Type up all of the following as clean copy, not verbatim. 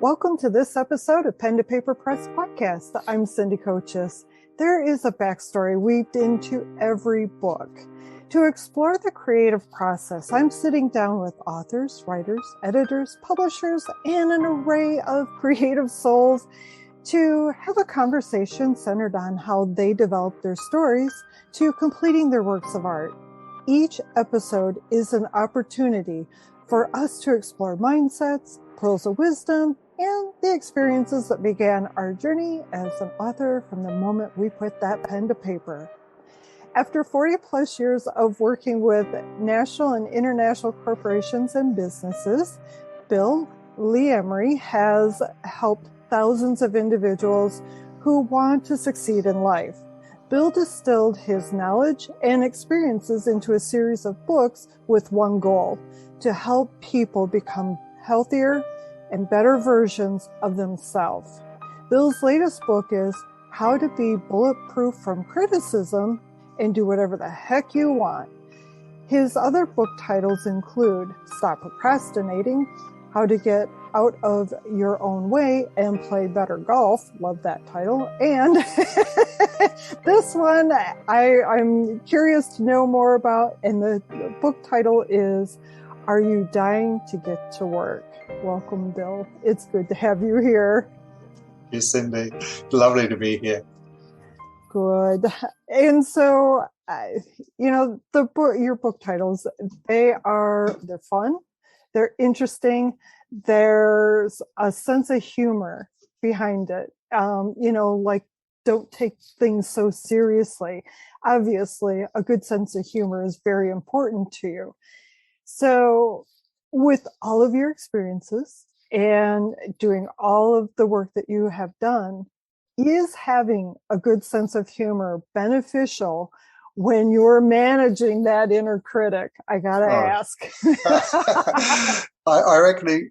Welcome to this episode of Pen to Paper Press Podcast. I'm Cindy Coaches. There is a backstory weaved into every book. To explore the creative process, I'm sitting down with authors, writers, editors, publishers, and an array of creative souls to have a conversation centered on how they develop their stories to completing their works of art. Each episode is an opportunity for us to explore mindsets, pearls of wisdom, and the experiences that began our journey as an author from the moment we put that pen to paper. After 40 plus years of working with national and international corporations and businesses, Bill Lee-Emery has helped thousands of individuals who want to succeed in life. Bill distilled his knowledge and experiences into a series of books with one goal: to help people become healthier and better versions of themselves. Bill's latest book is How to Be Bulletproof from Criticism and Do Whatever the Heck You Want. His other book titles include Stop Procrastinating, How to Get Out of Your Own Way and Play Better Golf. Love that title. And this one I'm curious to know more about. And the book title is Are You Dying to Get to Work? Welcome, Bill. It's good to have you here. Yes, Cindy. Lovely to be here. Good. And so, your book titles, they're fun, they're interesting. There's a sense of humor behind it. Don't take things so seriously. Obviously, a good sense of humor is very important to you. So with all of your experiences and doing all of the work that you have done, is having a good sense of humor beneficial when you're managing that inner critic? I gotta ask. I reckon,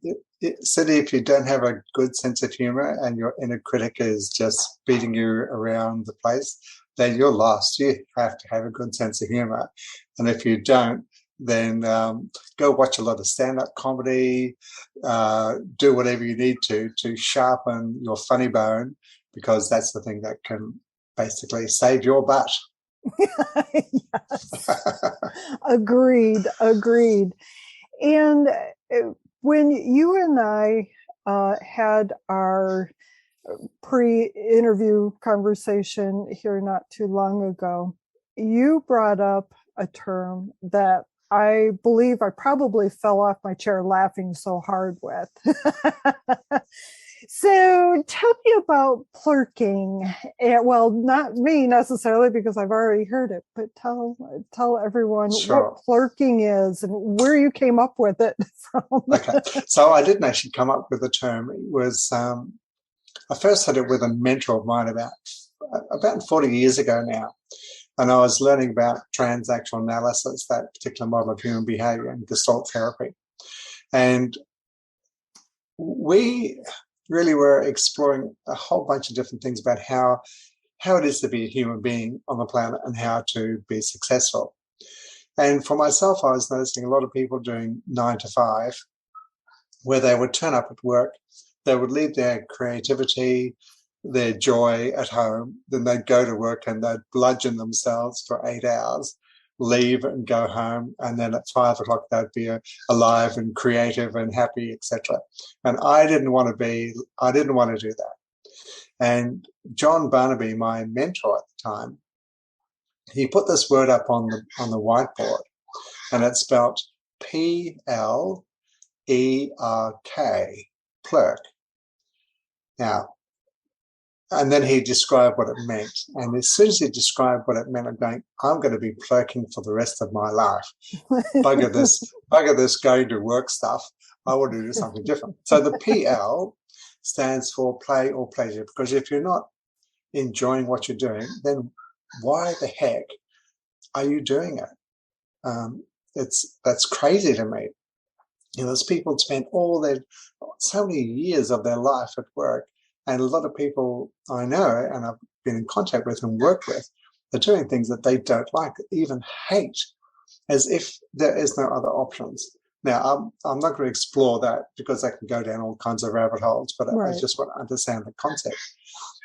Cindy, if you don't have a good sense of humor and your inner critic is just beating you around the place, then you're lost. You have to have a good sense of humor. And if you don't, then go watch a lot of stand-up comedy, do whatever you need to sharpen your funny bone, because that's the thing that can basically save your butt. Yes. Agreed. And when you and I had our pre-interview conversation here not too long ago, you brought up a term that I believe I probably fell off my chair laughing so hard with. So tell me about plerking. Well, not me necessarily, because I've already heard it, but tell everyone Sure. What plerking is and where you came up with it from. Okay, so I didn't actually come up with the term. It was I first had it with a mentor of mine about 40 years ago now. And I was learning about transactional analysis, that particular model of human behavior, and Gestalt therapy. And we really were exploring a whole bunch of different things about how it is to be a human being on the planet and how to be successful. And for myself, I was noticing a lot of people doing 9 to 5, where they would turn up at work, they would leave their creativity, their joy at home, then they'd go to work and they'd bludgeon themselves for 8 hours, leave and go home, and then at 5 o'clock they'd be alive and creative and happy, etc. And I didn't want to do that. And John Barnaby, my mentor at the time, he put this word up on the whiteboard, and it's spelled P-L-E-R-K, plerk. Now, and then he described what it meant. And as soon as he described what it meant, I'm going to be plerking for the rest of my life. Bugger this going to work stuff. I want to do something different. So the PL stands for play or pleasure, because if you're not enjoying what you're doing, then why the heck are you doing it? That's crazy to me. There's people spend so many years of their life at work. And a lot of people I know and I've been in contact with and worked with, they're doing things that they don't like, even hate, as if there is no other options. Now, I'm not going to explore that because I can go down all kinds of rabbit holes, but I just want to understand the concept.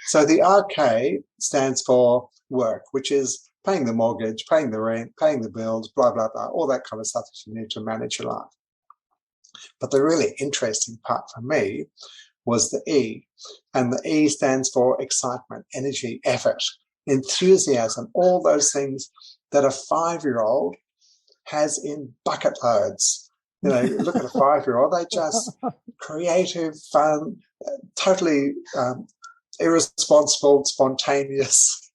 So the RK stands for work, which is paying the mortgage, paying the rent, paying the bills, blah, blah, blah, all that kind of stuff that you need to manage your life. But the really interesting part for me was the E. And the E stands for excitement, energy, effort, enthusiasm, all those things that a 5-year-old has in bucket loads. You know, look at a 5-year-old, they just creative, fun, totally irresponsible, spontaneous.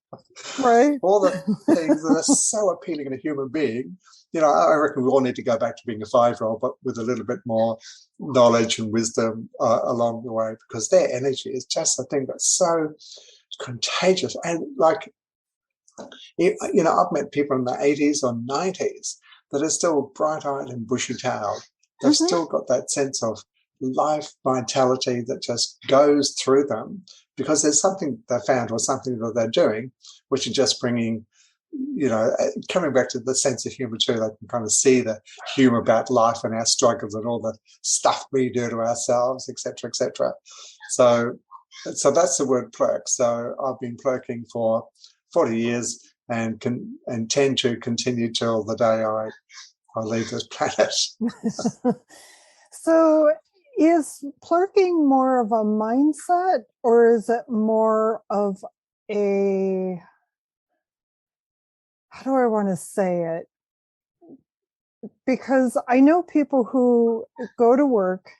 Right. All the things that are so appealing in a human being. You know, I reckon we all need to go back to being a 5-year-old, but with a little bit more knowledge and wisdom along the way, because their energy is just a thing that's so contagious. And like, you know, I've met people in the 80s or 90s that are still bright-eyed and bushy-tailed. They've still got that sense of life vitality that just goes through them because there's something they found or something that they're doing, which is just bringing, you know, coming back to the sense of humour too. They can kind of see the humour about life and our struggles and all the stuff we do to ourselves, etc., etc. So that's the word plerk. So I've been plerking for 40 years and intend to continue till the day I leave this planet. So is plerking more of a mindset, or is it more of a, how do I want to say it? Because I know people who go to work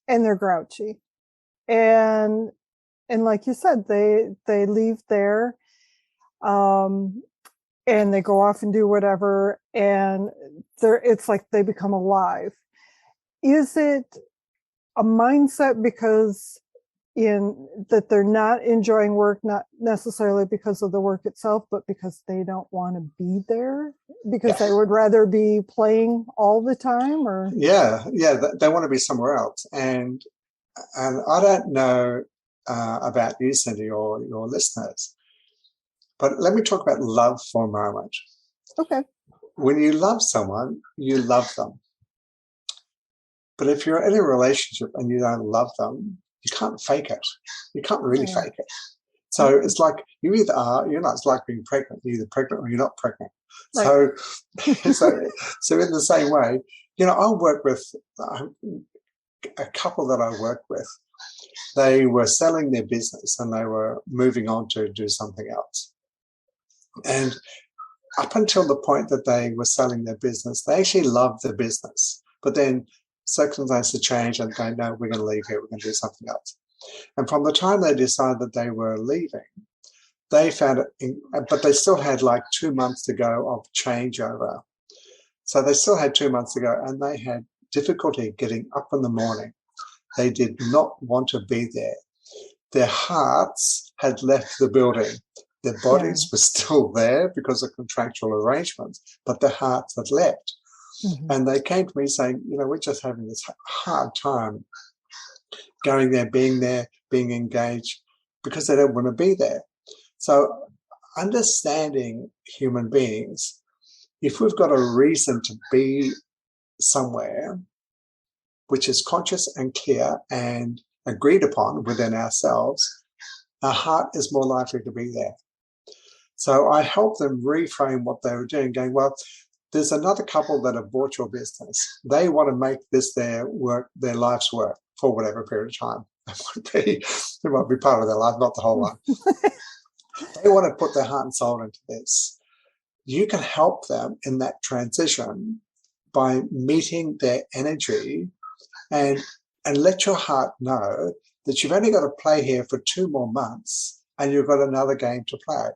and they're grouchy. And like you said, they leave there, and they go off and do whatever, and it's like they become alive. Is it a mindset because that they're not enjoying work, not necessarily because of the work itself, but because they don't want to be there, because they would rather be playing all the time? Or they want to be somewhere else. And I don't know about you, Cindy, or your listeners, but let me talk about love for a moment. Okay. When you love someone, you love them. But if you're in a relationship and you don't love them, you can't fake it. You can't really fake it. So it's like you either are, you know, it's like being pregnant. You're either pregnant or you're not pregnant. Right. So in the same way, you know, I'll work with a couple that I work with. They were selling their business and they were moving on to do something else. And up until the point that they were selling their business, they actually loved the business. But then circumstances change and they know we're going to leave here, we're going to do something else. And from the time they decided that they were leaving, they found it, but they still had like 2 months to go of changeover. So they still had 2 months to go and they had difficulty getting up in the morning. They did not want to be there. Their hearts had left the building. Their bodies were still there because of contractual arrangements, but their hearts had left. Mm-hmm. And they came to me saying, you know, we're just having this hard time going there, being engaged, because they don't want to be there. So understanding human beings, if we've got a reason to be somewhere, which is conscious and clear and agreed upon within ourselves, our heart is more likely to be there. So I helped them reframe what they were doing, going, well, there's another couple that have bought your business. They want to make this their work, their life's work for whatever period of time. It might be part of their life, not the whole one. They want to put their heart and soul into this. You can help them in that transition by meeting their energy and let your heart know that you've only got to play here for 2 more months and you've got another game to play.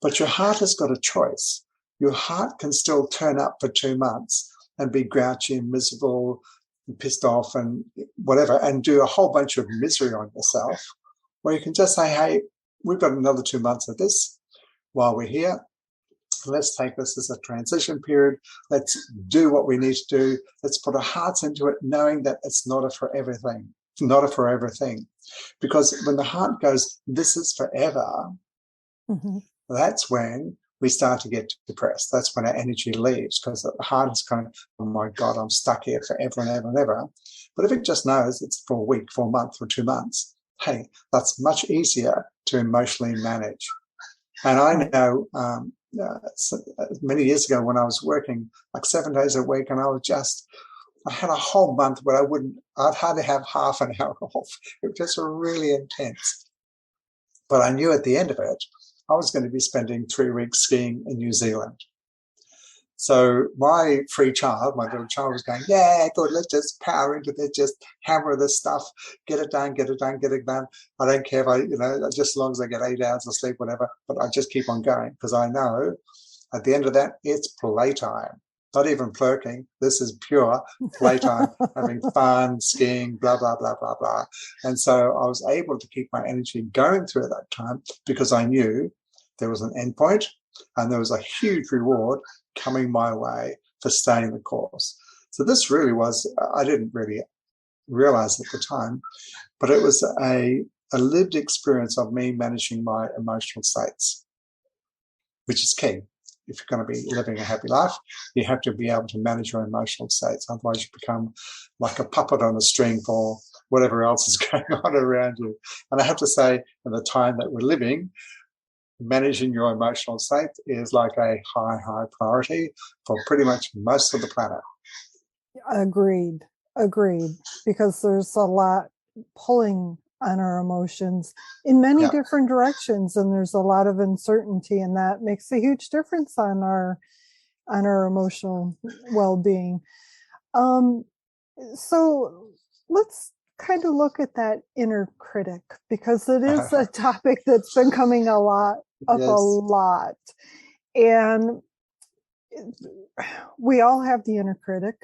But your heart has got a choice. Your heart can still turn up for 2 months and be grouchy and miserable and pissed off and whatever and do a whole bunch of misery on yourself. Or you can just say, hey, we've got another 2 months of this while we're here. Let's take this as a transition period. Let's do what we need to do. Let's put our hearts into it, knowing that it's not a forever thing. It's not a forever thing. Because when the heart goes, this is forever, that's when we start to get depressed. That's when our energy leaves, because the heart is kind of, oh my God, I'm stuck here forever and ever and ever. But if it just knows it's for a week, for a month, for 2 months, hey, that's much easier to emotionally manage. And I know many years ago when I was working like 7 days a week, and I had a whole month where I'd hardly have half an hour off. It was just really intense. But I knew at the end of it, I was going to be spending 3 weeks skiing in New Zealand. So my free child, my little child, was going, yeah, good, let's just power into this, just hammer this stuff, get it done, get it done, get it done. I don't care if just as long as I get 8 hours of sleep, whatever, but I just keep on going, because I know at the end of that, it's playtime. Not even plerking. This is pure playtime, having fun, skiing, blah, blah, blah, blah, blah. And so I was able to keep my energy going through that time, because I knew there was an end point and there was a huge reward coming my way for staying the course. So this really was, I didn't really realize at the time, but it was a lived experience of me managing my emotional states, which is key. If you're going to be living a happy life, you have to be able to manage your emotional states. Otherwise, you become like a puppet on a string for whatever else is going on around you. And I have to say, in the time that we're living, managing your emotional state is like a high, high priority for pretty much most of the planet. Agreed. Because there's a lot pulling on our emotions in many different directions, and there's a lot of uncertainty, and that makes a huge difference on our emotional well-being. So let's kind of look at that inner critic, because it is a topic that's been coming a lot. And we all have the inner critic,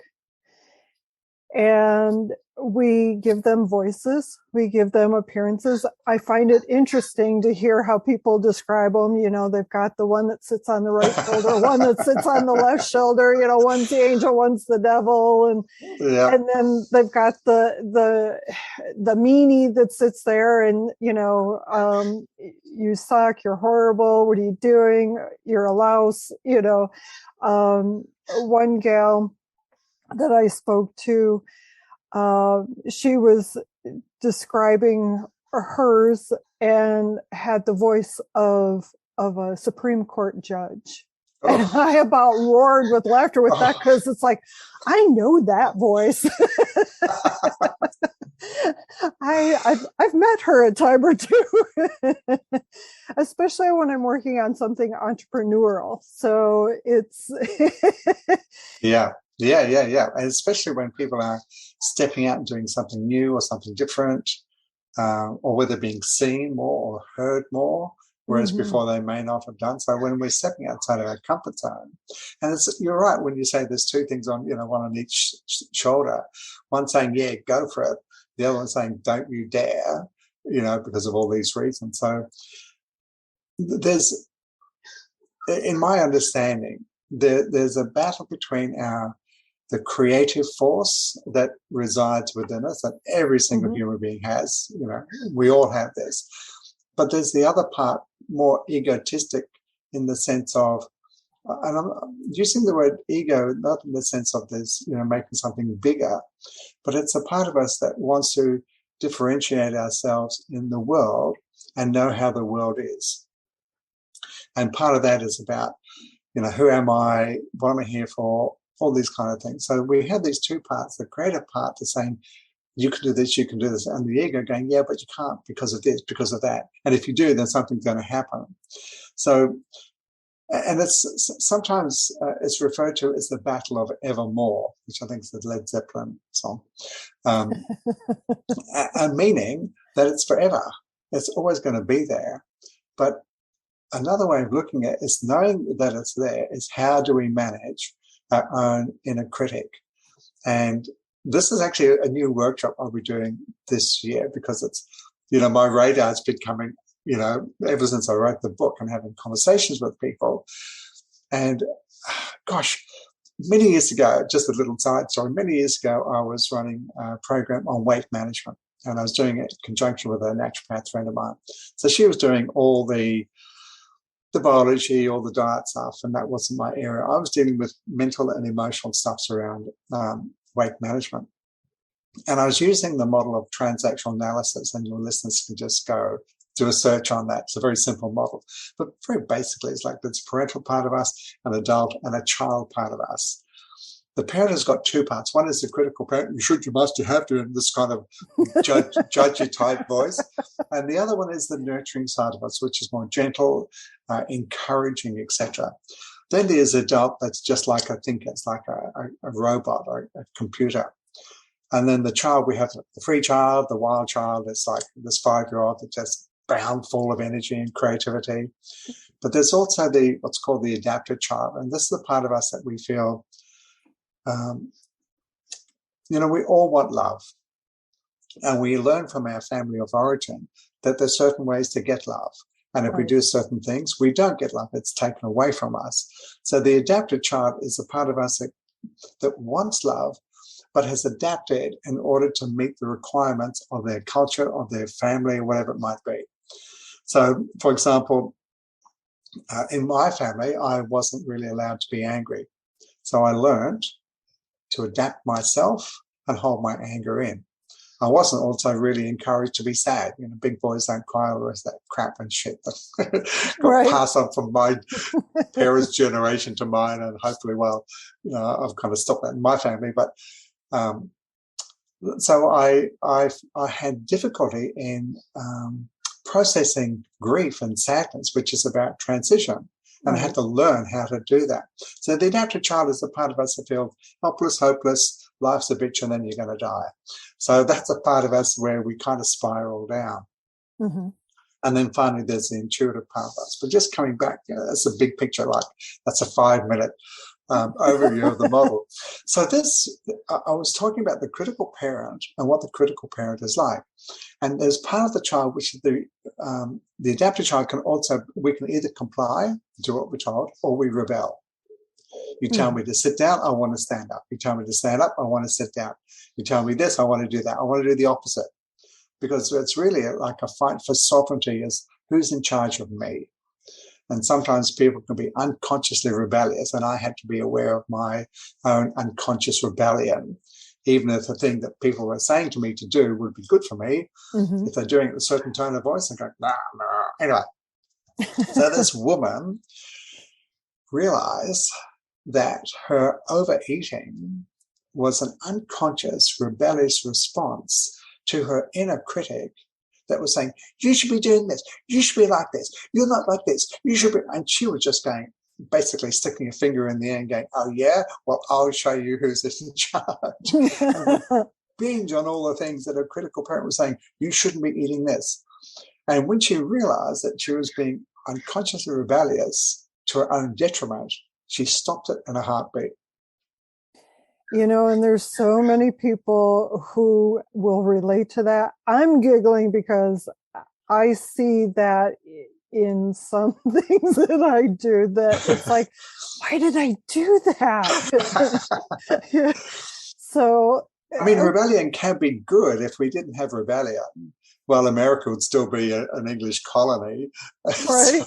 and we give them voices, we give them appearances. I find it interesting to hear how people describe them. They've got the one that sits on the right shoulder, one that sits on the left shoulder, one's the angel, one's the devil. And then they've got the meanie that sits there and, you suck, you're horrible, what are you doing? You're a louse, one gal that I spoke to, she was describing hers and had the voice of a Supreme Court judge. Oh. And I about roared with laughter with that, because it's like, I know that voice. I've met her a time or two, especially when I'm working on something entrepreneurial. So it's Yeah. And especially when people are stepping out and doing something new or something different, or whether being seen more or heard more, whereas before they may not have done so. When we're stepping outside of our comfort zone, and you're right when you say there's two things on, one on each shoulder, one saying, yeah, go for it. The other one saying, don't you dare, because of all these reasons. So there's, in my understanding, there's a battle between the creative force that resides within us, that every single human being has. We all have this. But there's the other part, more egotistic, in the sense of, and I'm using the word ego not in the sense of this, making something bigger, but it's a part of us that wants to differentiate ourselves in the world and know how the world is. And part of that is about, who am I? What am I here for? All these kind of things. So we have these two parts, the creative part that's saying, you can do this, you can do this, and the ego going, yeah, but you can't because of this, because of that. And if you do, then something's going to happen. So, and it's sometimes it's referred to as the battle of evermore, which I think is the Led Zeppelin song, and meaning that it's forever. It's always going to be there. But another way of looking at it is knowing that it's there is how do we manage our own inner critic. And this is actually a new workshop I'll be doing this year, because it's, my radar's been coming, ever since I wrote the book and having conversations with people. And gosh, many years ago, just a little side story, many years ago, I was running a program on weight management, and I was doing it in conjunction with a naturopath friend of mine. So she was doing all the the biology or the diet stuff, and that wasn't my area. I was dealing with mental and emotional stuffs around weight management. And I was using the model of transactional analysis, and your listeners can just go do a search on that. It's a very simple model. But very basically, it's like there's a parental part of us, an adult, and a child part of us. The parent has got two parts. One is the critical parent. You should, you must, you have to, in this kind of judgy type voice. And the other one is the nurturing side of us, which is more gentle, encouraging, etc. Then there's adult that's just like a thinker. It's like a robot or a computer. And then the child, we have the free child, the wild child. It's like this 5-year-old that's just bound full of energy and creativity. But there's also what's called the adapted child. And this is the part of us that we feel, we all want love. And we learn from our family of origin that there's certain ways to get love. And if we do certain things, we don't get love. It's taken away from us. So the adapted child is the part of us that wants love, but has adapted in order to meet the requirements of their culture, of their family, or whatever it might be. So, for example, in my family, I wasn't really allowed to be angry. So I learned to adapt myself and hold my anger in. I wasn't also really encouraged to be sad. Big boys don't cry, all the rest of that crap and shit that got passed on from my parents' generation to mine, and hopefully, I've kind of stopped that in my family. But so I had difficulty in processing grief and sadness, which is about transition. And I had to learn how to do that. So the adapted child is the part of us that feels helpless, hopeless, life's a bitch, and then you're going to die. So that's a part of us where we kind of spiral down. Mm-hmm. And then finally, there's the intuitive part of us. But just coming back, that's a big picture, like that's a 5-minute overview of the model. So I was talking about the critical parent and what the critical parent is like. And there's part of the child, which is the adapted child we can either comply, do what we're told, or we rebel. You tell me to sit down, I want to stand up. You tell me to stand up, I want to sit down. You tell me this, I want to do that. I want to do the opposite. Because it's really like a fight for sovereignty, is who's in charge of me. And sometimes people can be unconsciously rebellious, and I had to be aware of my own unconscious rebellion. Even if the thing that people were saying to me to do would be good for me, if they're doing it with a certain tone of voice, I'm going, nah. Anyway, so this woman realized that her overeating was an unconscious, rebellious response to her inner critic that was saying, you should be doing this, you should be like this, you're not like this, you should be. And she was just going, basically sticking a finger in the air and going, oh yeah, well, I'll show you who's in charge. And binge on all the things that a critical parent was saying, you shouldn't be eating this. And when she realized that she was being unconsciously rebellious to her own detriment, she stopped it in a heartbeat. And there's so many people who will relate to that. I'm giggling because I see that in some things that I do, that it's like, why did I do that? So, I mean, rebellion can be good. If we didn't have rebellion, well, America would still be an English colony. Right.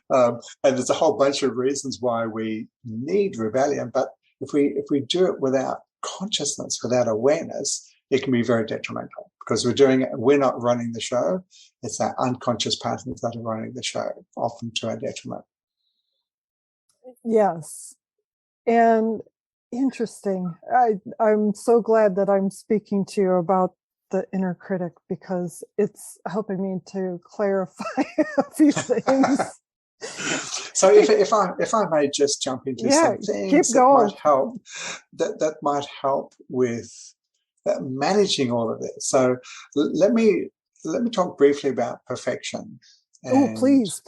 And there's a whole bunch of reasons why we need rebellion. But if we do it without consciousness, without awareness, it can be very detrimental, because we're not running the show. It's our unconscious patterns that are running the show, often to our detriment. Yes. And interesting. I'm so glad that I'm speaking to you about the inner critic, because it's helping me to clarify a few things. So if I may just jump into some things that might help with managing all of this. So let me talk briefly about perfection. Oh, please.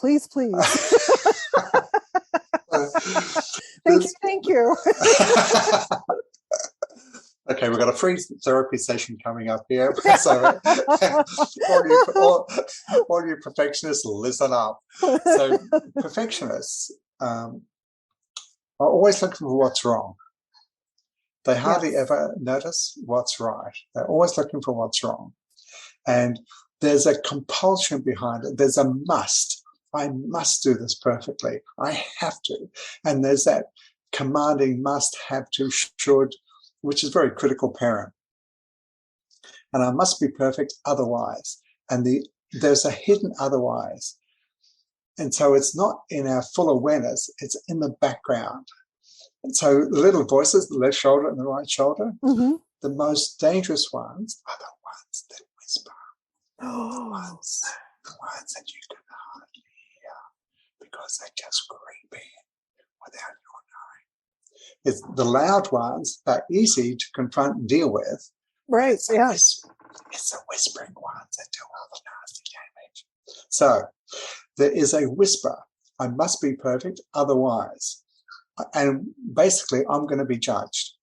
Thank you. Okay, we've got a free therapy session coming up here. So all you perfectionists, listen up. So perfectionists are always looking for what's wrong. They hardly ever notice what's right. They're always looking for what's wrong. And there's a compulsion behind it. There's a must. I must do this perfectly. I have to. And there's that commanding must, have to, should, which is very critical parent. And I must be perfect otherwise. And there's a hidden otherwise. And so it's not in our full awareness, it's in the background. And so the little voices, the left shoulder and the right shoulder, the most dangerous ones are the ones that whisper. The ones that you can hardly hear because they just creep in without your knowing. It's the loud ones that are easy to confront and deal with. Right, It's the whispering ones that do all the nasty damage. So there is a whisper. I must be perfect, otherwise. And basically, I'm going to be judged.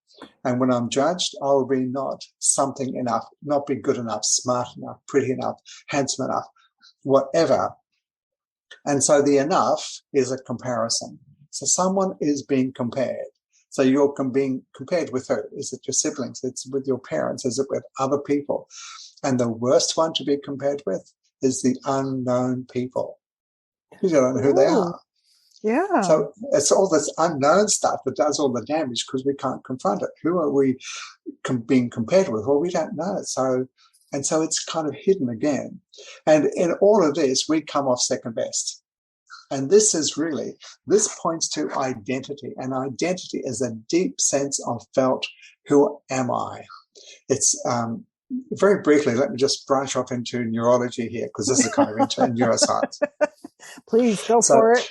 And when I'm judged, I will be not something enough, not be good enough, smart enough, pretty enough, handsome enough, whatever. And so the enough is a comparison. So someone is being compared. So you're being compared with who? Is it your siblings? It's with your parents? Is it with other people? And the worst one to be compared with is the unknown people. You don't know who they are. Yeah. So it's all this unknown stuff that does all the damage because we can't confront it. Who are we being compared with? Well, we don't know. So it's kind of hidden again. And in all of this, we come off second best. And this points to identity. And identity is a deep sense of felt, who am I? It's very briefly, let me just branch off into neurology here because this is kind of into neuroscience. Please go for it.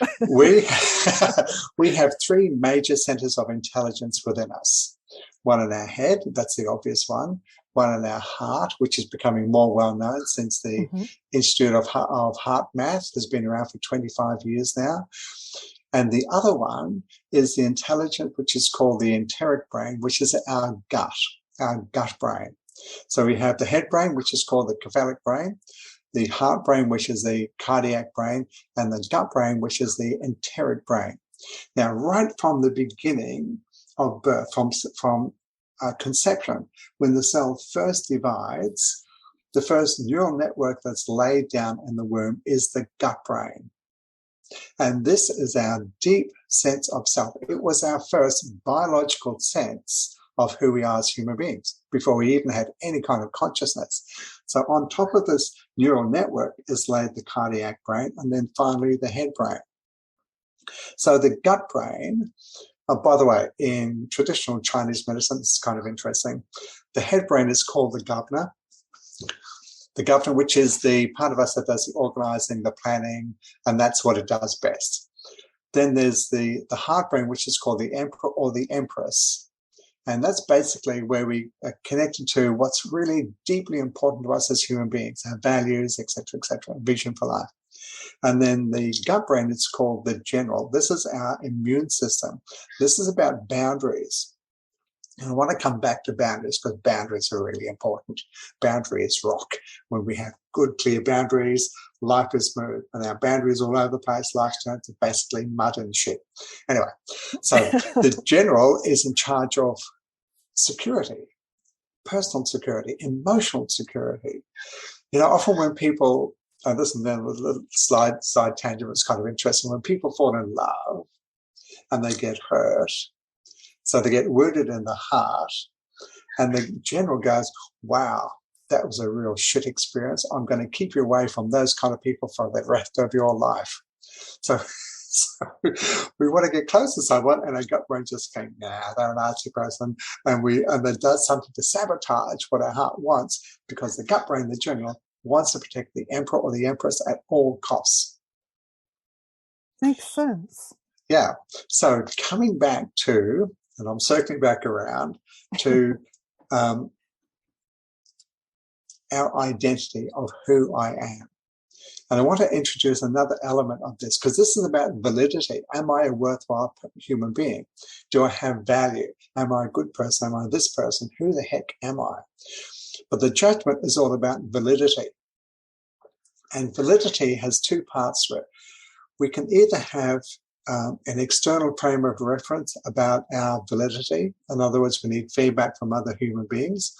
we have three major centers of intelligence within us. One in our head, that's the obvious one. One in our heart, which is becoming more well known since the Institute of Heart Math has been around for 25 years now. And the other one is the intelligence, which is called the enteric brain, which is our gut brain. So we have the head brain, which is called the cephalic brain, the heart brain, which is the cardiac brain, and the gut brain, which is the enteric brain. Now, right from the beginning of birth, from conception, when the cell first divides, the first neural network that's laid down in the womb is the gut brain. And this is our deep sense of self. It was our first biological sense of who we are as human beings before we even had any kind of consciousness. So on top of this neural network is laid the cardiac brain and then finally the head brain. So the gut brain, by the way, in traditional Chinese medicine, it's kind of interesting. The head brain is called the governor. The governor, which is the part of us that does the organizing, the planning, and that's what it does best. Then there's the heart brain, which is called the emperor or the empress. And that's basically where we are connected to what's really deeply important to us as human beings, our values, et cetera, vision for life. And then the gut brain is called the general. This is our immune system. This is about boundaries. And I want to come back to boundaries because boundaries are really important. Boundaries rock. When we have good, clear boundaries, life is smooth. And our boundaries all over the place, life turns to basically mud and shit. Anyway, so the general is in charge of security, personal security, emotional security. You know, often when people, this and then a little side tangent was kind of interesting. When people fall in love and they get hurt, so they get wounded in the heart, and the general goes, wow, that was a real shit experience. I'm going to keep you away from those kind of people for the rest of your life. So we want to get close to someone, and our gut brain just going, nah, they're an nasty person, and it does something to sabotage what our heart wants, because the gut brain, the general, wants to protect the emperor or the empress at all costs. Makes sense. Yeah. So coming back to, and I'm circling back around to our identity of who I am. And I want to introduce another element of this, because this is about validity. Am I a worthwhile human being? Do I have value? Am I a good person? Am I this person? Who the heck am I? But the judgment is all about validity. And validity has two parts to it. We can either have an external frame of reference about our validity. In other words, we need feedback from other human beings.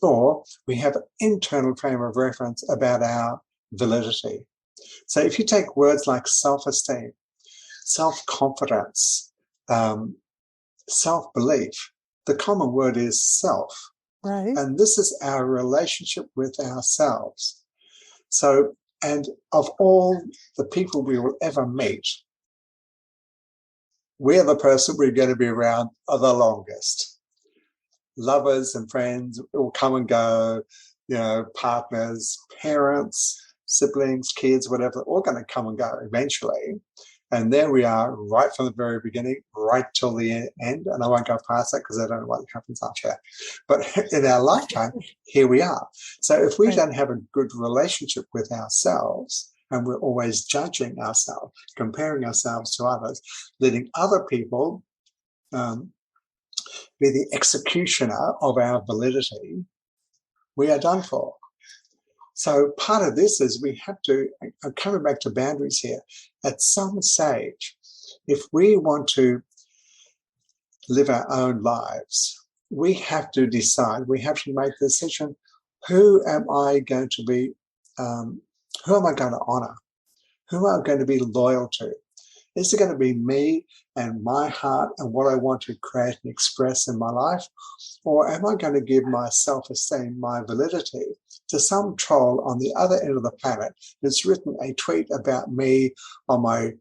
Or we have an internal frame of reference about our validity. So if you take words like self-esteem, self-confidence, self-belief, the common word is self. Right. And this is our relationship with ourselves. So, and of all the people we will ever meet, we're the person we're going to be around the longest. Lovers and friends will come and go, partners, parents, siblings, kids, whatever, all going to come and go eventually. And there we are right from the very beginning, right till the end. And I won't go past that because I don't know what happens after that. But in our lifetime, here we are. So if we don't have a good relationship with ourselves, and we're always judging ourselves, comparing ourselves to others, letting other people be the executioner of our validity, we are done for. So part of this is we have to, I'm coming back to boundaries here, at some stage, if we want to live our own lives, we have to decide, we have to make the decision, who am I going to be, who am I going to honor? Who am I going to be loyal to? Is it going to be me and my heart and what I want to create and express in my life? Or am I going to give my self-esteem, my validity to some troll on the other end of the planet who's written a tweet about me on my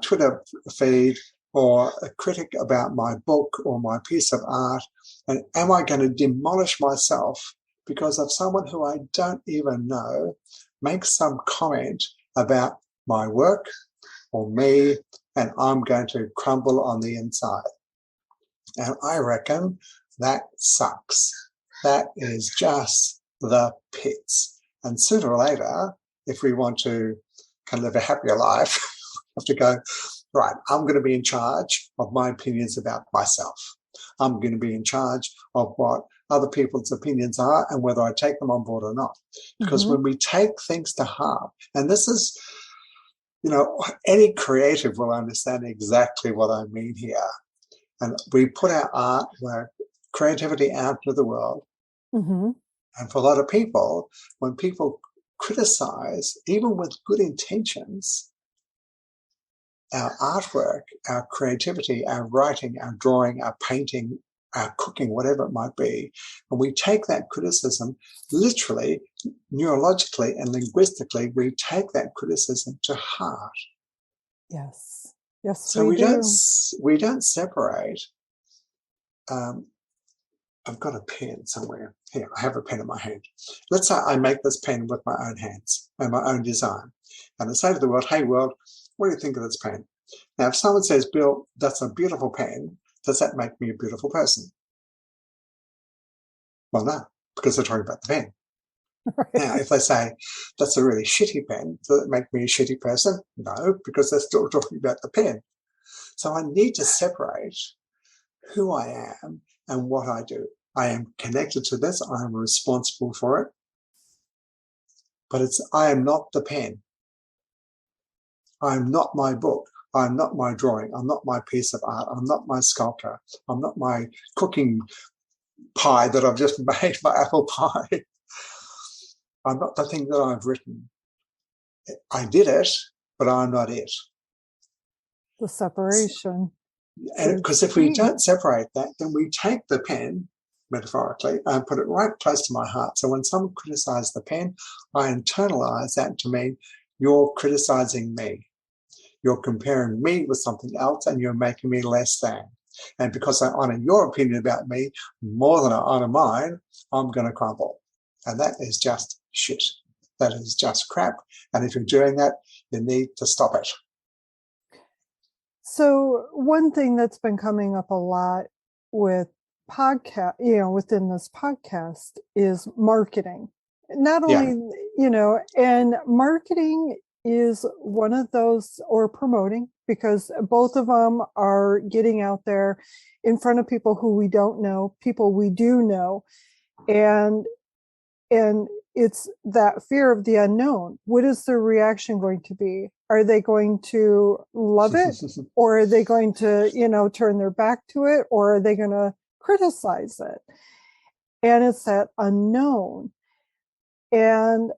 Twitter feed, or a critic about my book or my piece of art? And am I going to demolish myself because of someone who I don't even know makes some comment about my work or me, and I'm going to crumble on the inside? And I reckon that sucks. That is just the pits. And sooner or later, if we want to kind of live a happier life, we have to go, right, I'm going to be in charge of my opinions about myself. I'm going to be in charge of what other people's opinions are and whether I take them on board or not. Because when we take things to heart, and this is, any creative will understand exactly what I mean here. And we put our art, our creativity out into the world. And for a lot of people, when people criticize, even with good intentions, our artwork, our creativity, our writing, our drawing, our painting, our cooking, whatever it might be, and we take that criticism literally, neurologically and linguistically, we take that criticism to heart. Yes. Yes, so we don't separate. I've got a pen somewhere. Here, I have a pen in my hand. Let's say I make this pen with my own hands and my own design. And I say to the world, hey world, what do you think of this pen? Now, if someone says, Bill, that's a beautiful pen, does that make me a beautiful person? Well, no, because they're talking about the pen. Now, if they say, that's a really shitty pen, does it make me a shitty person? No, because they're still talking about the pen. So I need to separate who I am and what I do. I am connected to this. I am responsible for it. But I am not the pen. I am not my book. I'm not my drawing. I'm not my piece of art. I'm not my sculptor. I'm not my cooking pie that I've just made, my apple pie. I'm not the thing that I've written. I did it, but I'm not it. The separation. And because if we don't separate that, then we take the pen, metaphorically, and put it right close to my heart. So when someone criticizes the pen, I internalize that to mean you're criticizing me. You're comparing me with something else and you're making me less than. And because I honor your opinion about me more than I honor mine, I'm going to crumble. And that is just shit. That is just crap. And if you're doing that, you need to stop it. So one thing that's been coming up a lot with podcast, within this podcast is marketing. Not only, and marketing is one of those, or promoting, because both of them are getting out there in front of people who we don't know, people we do know. And it's that fear of the unknown. What is their reaction going to be? Are they going to love it? Or are they going to, turn their back to it? Or are they going to criticize it? And it's that unknown. And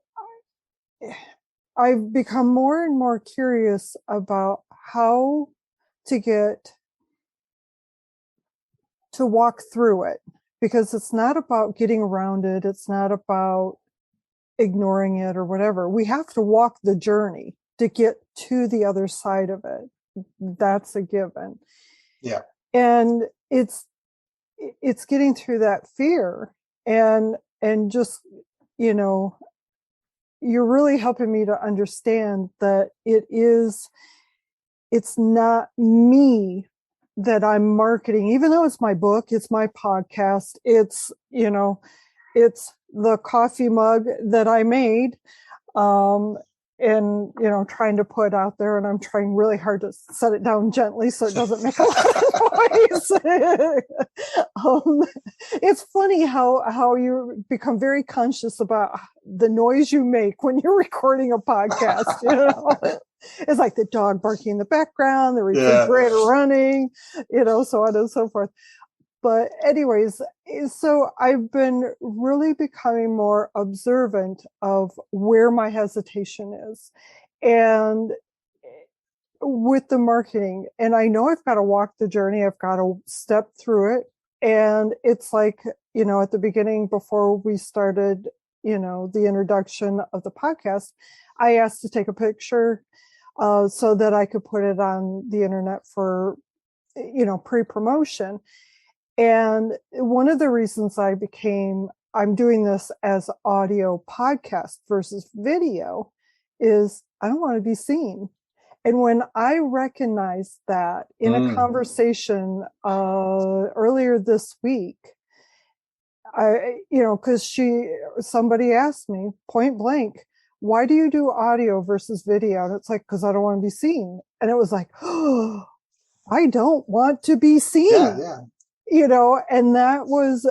I've become more and more curious about how to get to walk through it, because it's not about getting around it. It's not about ignoring it or whatever. We have to walk the journey to get to the other side of it. That's a given. Yeah. And it's getting through that fear, and just, you know, you're really helping me to understand that it's not me that I'm marketing, even though it's my book, it's my podcast, it's, you know, it's the coffee mug that I made, and, you know, trying to put out there, and I'm trying really hard to set it down gently so it doesn't make a lot of noise. It's funny how you become very conscious about the noise you make when you're recording a podcast, you know. It's like the dog barking in the background, the refrigerator running, you know, so on and so forth. But anyways, so I've been really becoming more observant of where my hesitation is, and with the marketing. And I know I've got to walk the journey. I've got to step through it. And it's like, you know, at the beginning, before we started, you know, the introduction of the podcast, I asked to take a picture so that I could put it on the internet for, you know, pre-promotion. And one of the reasons I'm doing this as audio podcast versus video is I don't want to be seen. And when I recognized that in a conversation earlier this week, because somebody asked me point blank, why do you do audio versus video? And it's like, because I don't want to be seen. And it was like, oh, I don't want to be seen. Yeah. You know, and that was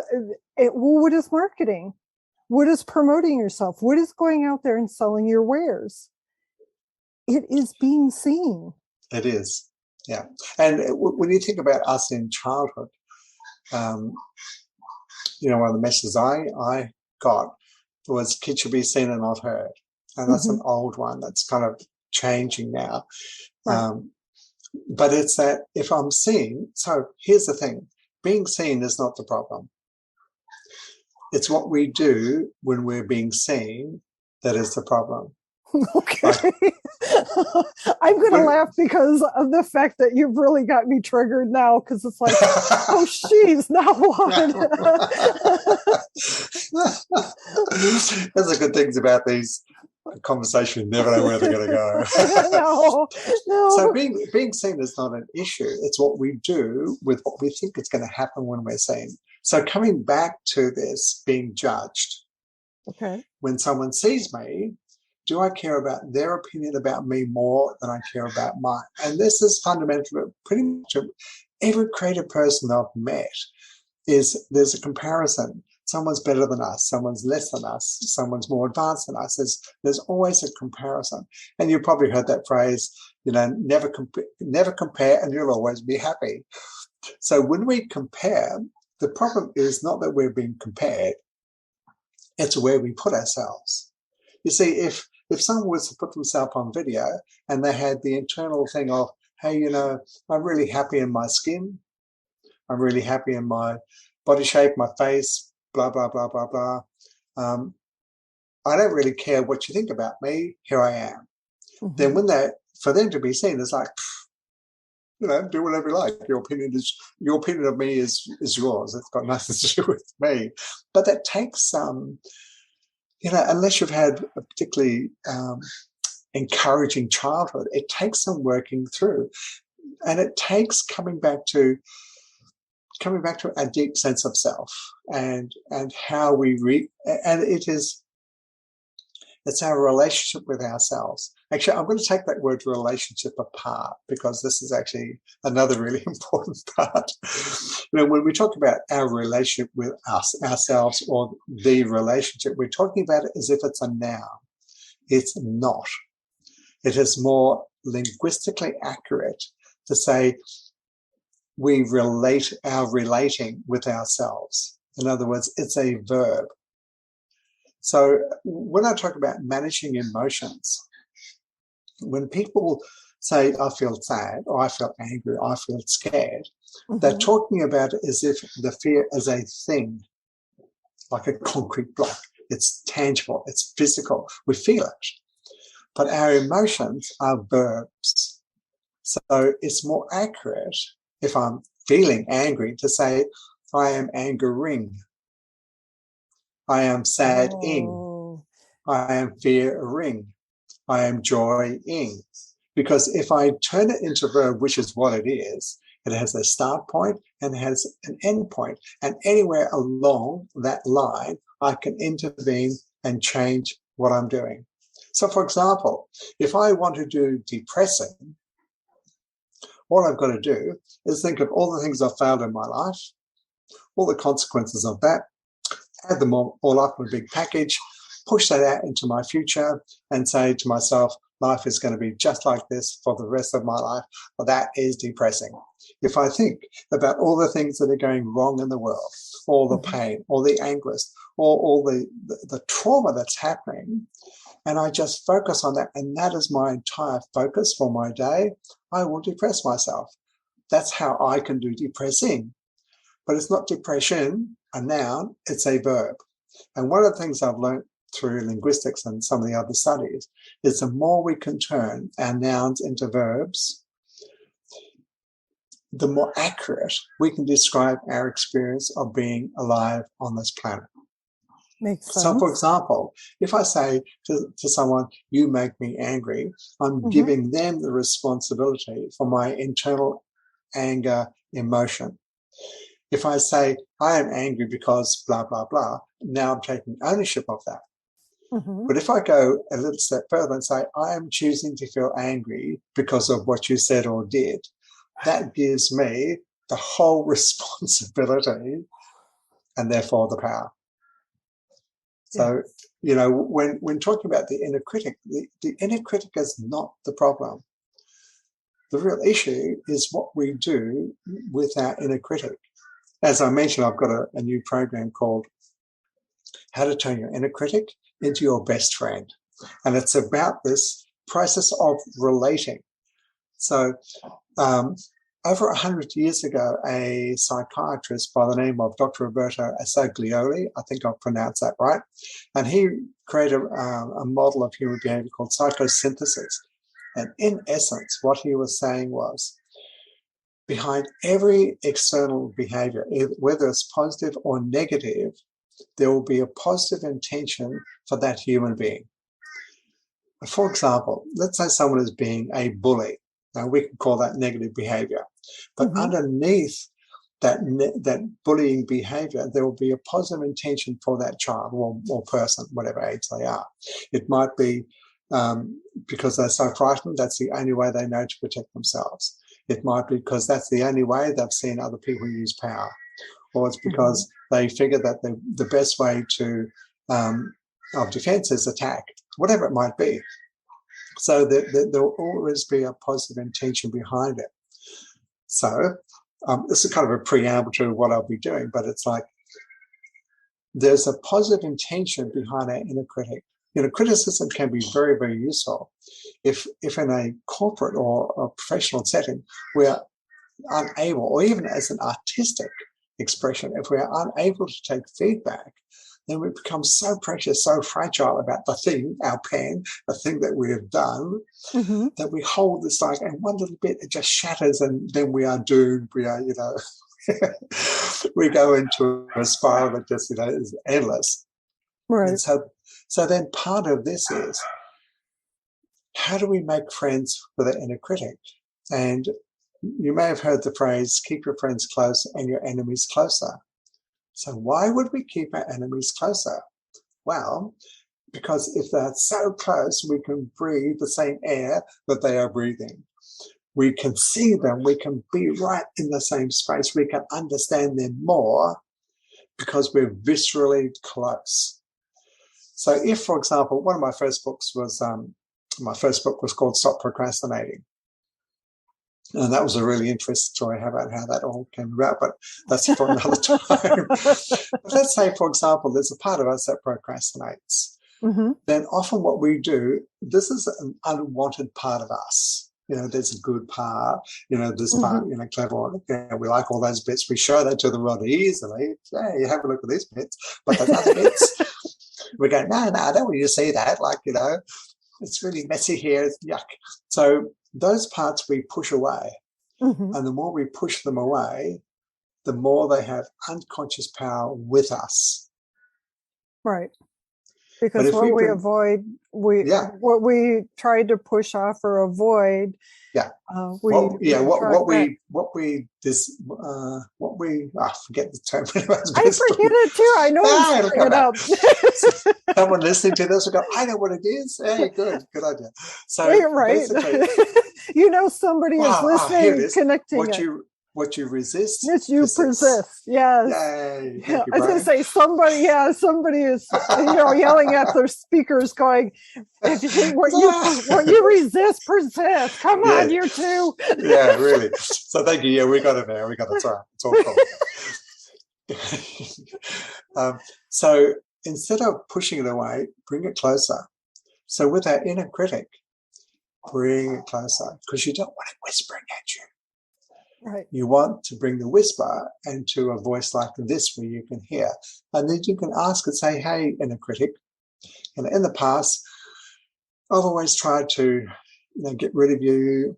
it. Well, what is marketing? What is promoting yourself? What is going out there and selling your wares? It is being seen. It is. Yeah. And when you think about us in childhood, you know, one of the messages I got was kids should be seen and not heard. And that's an old one that's kind of changing now. Right. But it's that if I'm seen, so here's the thing. Being seen is not the problem. It's what we do when we're being seen that is the problem. Okay. I'm going to laugh because of the fact that you've really got me triggered now, because it's like, oh, she's now what? That's the good things about these conversations. You never know where they're going to go. No. So being seen is not an issue. It's what we do with what we think is going to happen when we're seen. So coming back to this being judged. Okay. When someone sees me, do I care about their opinion about me more than I care about mine? And this is fundamental. Pretty much every creative person I've met there's a comparison. Someone's better than us. Someone's less than us. Someone's more advanced than us. There's always a comparison. And you've probably heard that phrase, you know, never compare and you'll always be happy. So when we compare, the problem is not that we're being compared. It's where we put ourselves. You see, if someone was to put themselves on video and they had the internal thing of, hey, you know, I'm really happy in my skin. I'm really happy in my body shape, my face, blah, blah, blah, blah, blah. I don't really care what you think about me. Here I am. Mm-hmm. Then for them to be seen, it's like, you know, do whatever you like. Your opinion of me is yours. It's got nothing to do with me. But that takes you know, unless you've had a particularly encouraging childhood, it takes some working through, and it takes coming back to a deep sense of self and how we and it's our relationship with ourselves. Actually, I'm going to take that word relationship apart, because this is actually another really important part. You know, when we talk about our relationship with ourselves, or the relationship, we're talking about it as if it's a noun. It's not. It is more linguistically accurate to say we relating with ourselves. In other words, it's a verb. So when I talk about managing emotions, When people say, I feel sad, or I feel angry, or I feel scared, they're talking about it as if the fear is a thing, like a concrete block. It's tangible, it's physical, we feel it. But our emotions are verbs. So it's more accurate if I'm feeling angry to say, I am angering, I am sad-ing, I am fearing, I am joying. Because if I turn it into a verb, which is what it has a start point and it has an end point. And anywhere along that line, I can intervene and change what I'm doing. So, for example, if I want to do depressing, all I've got to do is think of all the things I've failed in my life, all the consequences of that, add them all up in a big package, push that out into my future and say to myself, life is going to be just like this for the rest of my life. Well, that is depressing. If I think about all the things that are going wrong in the world, all the pain, all the anguish, all the trauma that's happening, and I just focus on that, and that is my entire focus for my day, I will depress myself. That's how I can do depressing. But it's not depression, a noun, it's a verb. And one of the things I've learned through linguistics and some of the other studies is the more we can turn our nouns into verbs, the more accurate we can describe our experience of being alive on this planet. Makes sense. So, for example, if I say to someone, you make me angry, I'm giving them the responsibility for my internal anger emotion. If I say, I am angry because blah, blah, blah, now I'm taking ownership of that. But if I go a little step further and say, I am choosing to feel angry because of what you said or did, that gives me the whole responsibility and therefore the power. So, you know, when talking about the inner critic, the inner critic is not the problem. The real issue is what we do with our inner critic. As I mentioned, I've got a new program called How to Turn Your Inner Critic into Your Best Friend. And it's about this process of relating. So over 100 years ago, a psychiatrist by the name of Dr. Roberto Assaglioli, I think I'll pronounce that right, and he created a model of human behavior called Psychosynthesis. And in essence, what he was saying was, behind every external behavior, whether it's positive or negative, there will be a positive intention for that human being. For example, let's say someone is being a bully. Now, we can call that negative behavior. But underneath that bullying behavior, there will be a positive intention for that child or person, whatever age they are. It might be because they're so frightened, that's the only way they know to protect themselves. It might be because that's the only way they've seen other people use power. Or it's because they figure that the best way of defense is attack, whatever it might be. So there will always be a positive intention behind it. So this is kind of a preamble to what I'll be doing, but it's like there's a positive intention behind our inner critic. You know, criticism can be very, very useful. If in a corporate or a professional setting, we are unable, or even as an artistic expression, if we are unable to take feedback, then we become so precious, so fragile about the thing, our pen, the thing that we have done, that we hold this like, and one little bit, it just shatters, and then we are doomed. We are, you know, we go into a spiral that just, you know, is endless. Right. And so then part of this is, how do we make friends with our inner critic? And you may have heard the phrase, keep your friends close and your enemies closer. So why would we keep our enemies closer? Well, because if they're so close, we can breathe the same air that they are breathing. We can see them. We can be right in the same space. We can understand them more because we're viscerally close. So if, for example, one of my first books was, called Stop Procrastinating. And that was a really interesting story about how that all came about, but that's for another time. But let's say, for example, there's a part of us that procrastinates. then often what we do, this is an unwanted part of us. There's a good part, this part, clever, we like all those bits. We show that to them rather easily. Hey, have a look at these bits. But those other bits, we go, no, I don't want you to see that. It's really messy here. It's yuck. So those parts we push away. And the more we push them away, the more they have unconscious power with us. Right. Because what we avoid, what we tried to push off or avoid, forget the term. I forget it too. I know I'm bring it up. Someone listening to this will go, I know what it is. Hey, good idea. So basically, somebody is listening, connecting what you resist, yes, you persist. Yes. Yay. I was going to say somebody is yelling at their speakers, going, "If you think what you resist, persist. Come on, you two." Yeah, really. So thank you. Yeah, we got it now. We got it. Sorry, it's all cool. So instead of pushing it away, bring it closer. So with our inner critic, bring it closer, because you don't want it whispering at you. Right. You want to bring the whisper into a voice like this where you can hear. And then you can ask and say, hey, inner critic. And in the past, I've always tried to get rid of you,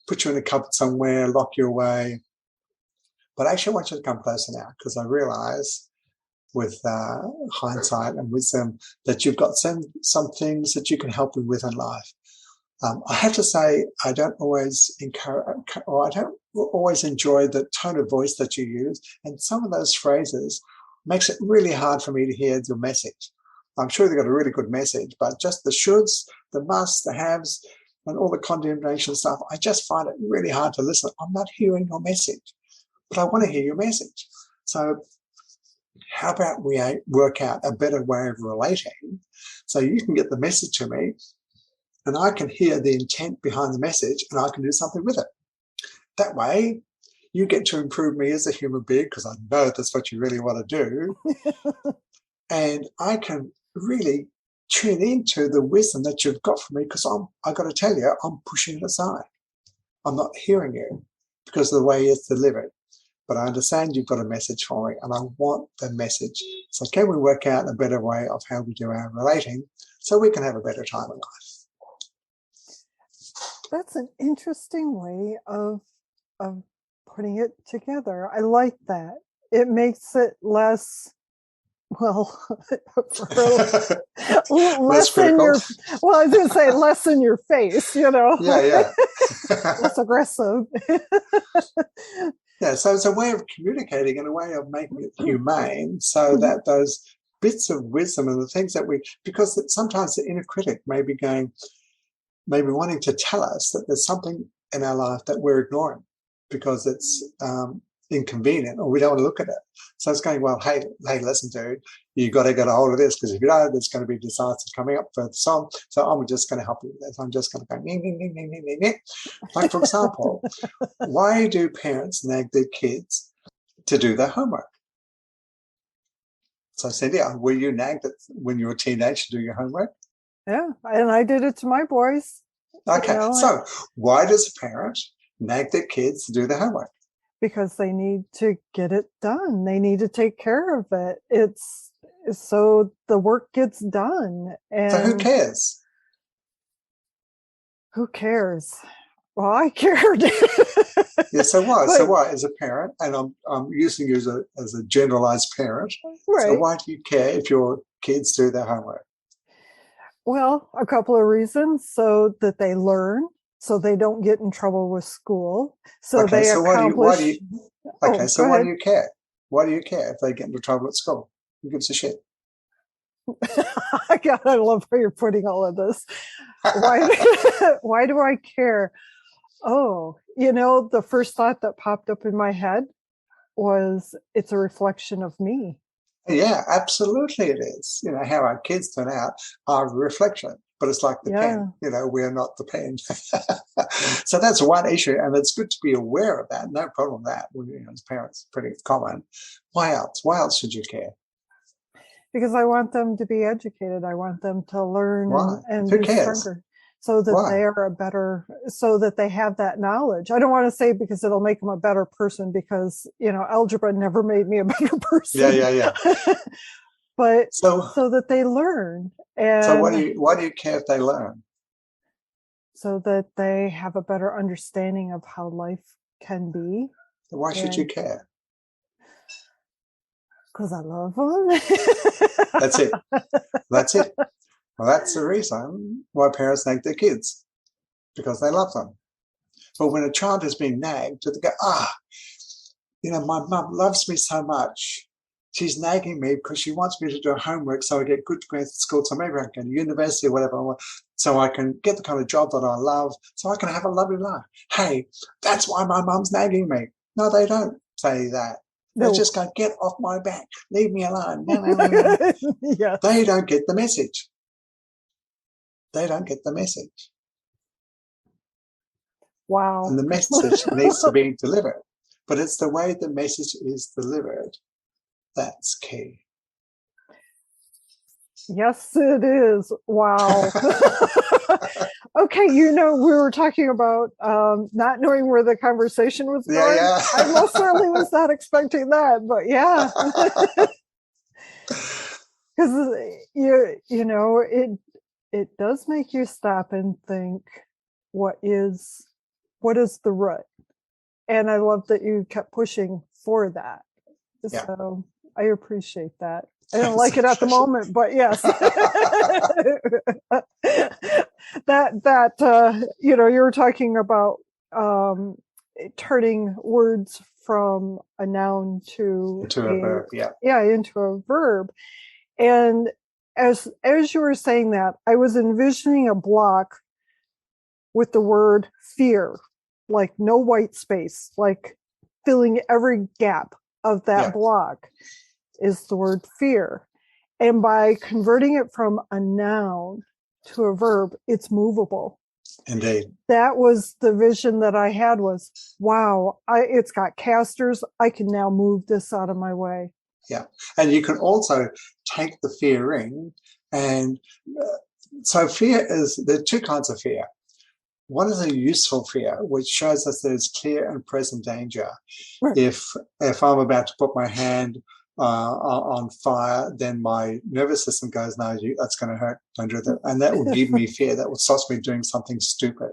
put you in a cupboard somewhere, lock you away. But I actually want you to come closer now, because I realize with hindsight and wisdom that you've got some things that you can help me with in life. I have to say, I don't always enjoy the tone of voice that you use. And some of those phrases makes it really hard for me to hear your message. I'm sure they've got a really good message, but just the shoulds, the musts, the haves, and all the condemnation stuff, I just find it really hard to listen. I'm not hearing your message, but I want to hear your message. So how about we work out a better way of relating so you can get the message to me, and I can hear the intent behind the message, and I can do something with it. That way, you get to improve me as a human being, because I know that's what you really want to do. And I can really tune into the wisdom that you've got from me, because I got to tell you, I'm pushing it aside. I'm not hearing you because of the way it's delivered. But I understand you've got a message for me, and I want the message. So can we work out a better way of how we do our relating so we can have a better time in life? That's an interesting way of putting it together. I like that. It makes it less, less in your. Well, I was going to say less in your face. Yeah. Less aggressive. Yeah. So it's a way of communicating and a way of making it humane, so that those bits of wisdom and the things that because sometimes the inner critic may be wanting to tell us that there's something in our life that we're ignoring because it's inconvenient or we don't want to look at it. So it's going, well, hey, listen, dude, you got to get a hold of this, because if you don't, there's going to be disasters coming up for the song. So I'm just going to help you with this. I'm just going to go, like, for example, why do parents nag their kids to do their homework? So I said, yeah, were you nagged when you were a teenager to do your homework? Yeah, and I did it to my boys. Okay, so why does a parent nag their kids to do their homework? Because they need to get it done. They need to take care of it. It's so the work gets done. And so who cares? Who cares? Well, I cared. Yeah. So why? So why, as a parent, and I'm using you as a generalized parent. Right. So why do you care if your kids do their homework? Well, a couple of reasons. So that they learn, so they don't get in trouble with school. So they accomplish. Why do you care? Why do you care if they get into trouble at school? Who gives a shit? God, I love how you're putting all of this. Why do I care? Oh, the first thought that popped up in my head was it's a reflection of me. Yeah, absolutely it is. How our kids turn out are a reflection, but it's like the pen, we're not the pen. So that's one issue, and it's good to be aware of that. No problem with that. As parents, pretty common. Why else? Why else should you care? Because I want them to be educated. I want them to learn Why? and Who be cares? stronger so that Why? they are so that they have that knowledge. I don't want to say because it'll make them a better person because, algebra never made me a better person. Yeah. But So, so that they learn so and why do you care if they learn? so that they have a better understanding of how life can be. Why should you And care? because I love them. That's it. That's it. Well, that's the reason why parents nag their kids, because they love them. But when a child is being nagged, they go, my mum loves me so much. She's nagging me because she wants me to do homework so I get good grades at school, so maybe I can go to university or whatever I want, so I can get the kind of job that I love, so I can have a lovely life. Hey, that's why my mum's nagging me. No, they don't say that. They No. just go, get off my back. Leave me alone. No. Yes. They don't get the message. They don't get the message. Wow. And the message needs to be delivered. But it's the way the message is delivered that's key. Yes, it is. Wow. Okay, we were talking about not knowing where the conversation was going. Yeah. I most certainly was not expecting that, but yeah. Because it does make you stop and think, what is the root? And I love that you kept pushing for that. Yeah. So I appreciate that. I didn't like it at the moment, but yes. You were talking about turning words from a noun into a verb, into a verb. And as you were saying that, I was envisioning a block with the word fear, like no white space, like filling every gap of that block is the word fear. And by converting it from a noun to a verb, it's movable. Indeed. That was the vision that I had was, wow, it's got casters. I can now move this out of my way. Yeah. And you can also take the fear in. And so fear there are two kinds of fear. One is a useful fear, which shows us there's clear and present danger. Right. If I'm about to put my hand on fire, then my nervous system goes, no, that's going to hurt, don't do that. And that will give me fear. That will stop me doing something stupid.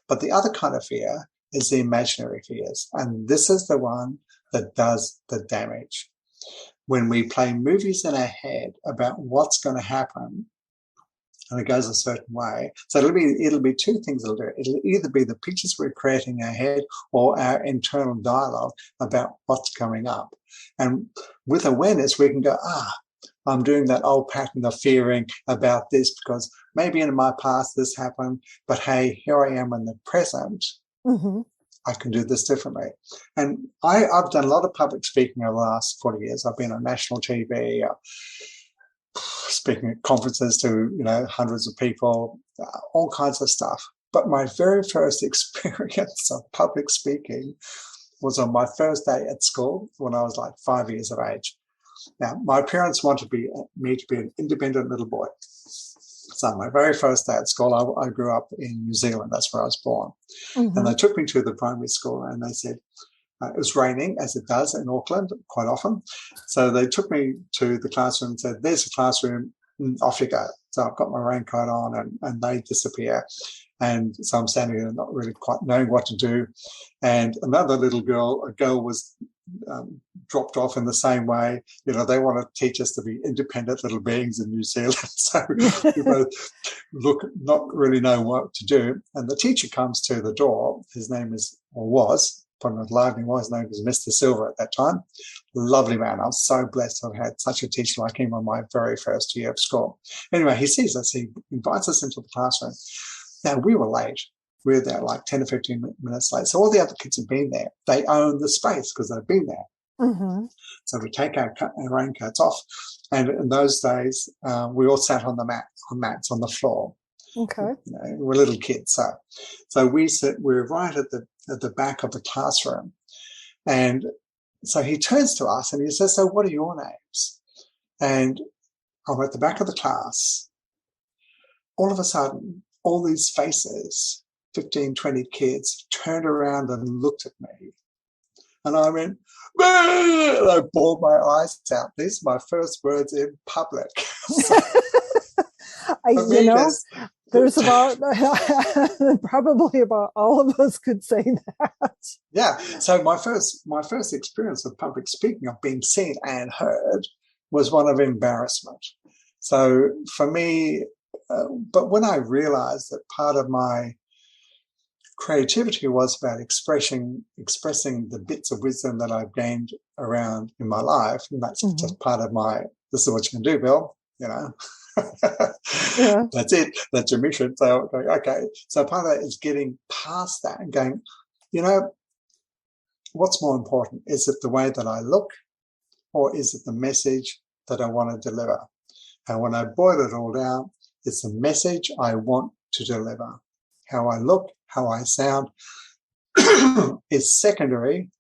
But the other kind of fear is the imaginary fears. And this is the one that does the damage. When we play movies in our head about what's going to happen, and it goes a certain way. So it'll be two things it'll do. It'll either be the pictures we're creating in our head or our internal dialogue about what's coming up. And with awareness, we can go, I'm doing that old pattern of fearing about this because maybe in my past this happened, but hey, here I am in the present. Mm-hmm. I can do this differently. And I've done a lot of public speaking over the last 40 years. I've been on national TV, speaking at conferences to hundreds of people, all kinds of stuff. But my very first experience of public speaking was on my first day at school when I was like 5 years of age. Now, my parents wanted me to be an independent little boy. So my very first day at school, I grew up in New Zealand. That's where I was born. Mm-hmm. And they took me to the primary school and they said, it was raining, as it does in Auckland quite often. So they took me to the classroom and said, there's a classroom, off you go. So I've got my raincoat on and they disappear. And so I'm standing there not really quite knowing what to do. And another a girl was dropped off in the same way. They want to teach us to be independent little beings in New Zealand. So we both not really know what to do. And the teacher comes to the door. His name was his name was Mr. Silver at that time. Lovely man. I was so blessed to have had such a teacher like him on my very first year of school. Anyway, he sees us. He invites us into the classroom. Now, we were late. We were there like 10 or 15 minutes late. So all the other kids had been there. They owned the space because they'd been there. Mm-hmm. So we take our raincoats off. And in those days, we all sat on mats on the floor. Okay. We're little kids. So we're right at the back of the classroom. And so he turns to us and he says, so what are your names? And I'm at the back of the class. All of a sudden, all these faces, 15, 20 kids, turned around and looked at me. And I went, "Bah!" and I bawled my eyes out. These are my first words in public. So, there's about probably about all of us could say that. Yeah. So my first experience of public speaking, of being seen and heard, was one of embarrassment. So for me, but when I realized that part of my creativity was about expressing the bits of wisdom that I've gained around in my life, and that's just part of my, this is what you can do, Bill, Yeah. That's it. That's your mission. So, okay. So part of that is getting past that and going, what's more important? Is it the way that I look, or is it the message that I want to deliver? And when I boil it all down, it's the message I want to deliver. How I look, how I sound is secondary.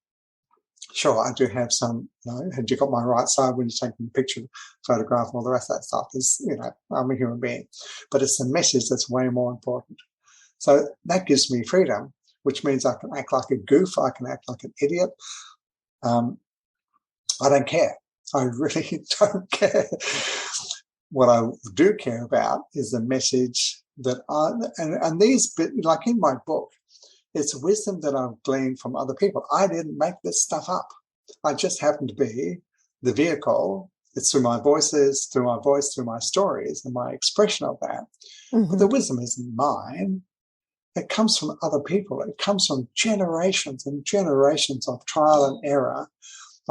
Sure, I do have some, had you got my right side when you're taking a picture, photograph, and all the rest of that stuff is, I'm a human being. But it's the message that's way more important. So that gives me freedom, which means I can act like a goof, I can act like an idiot. I don't care. I really don't care. What I do care about is the message that and these, like in my book, it's wisdom that I've gleaned from other people. I didn't make this stuff up. I just happen to be the vehicle. It's through my voices, through my voice, through my stories and my expression of that. But the wisdom isn't mine. It comes from other people. It comes from generations and generations of trial and error,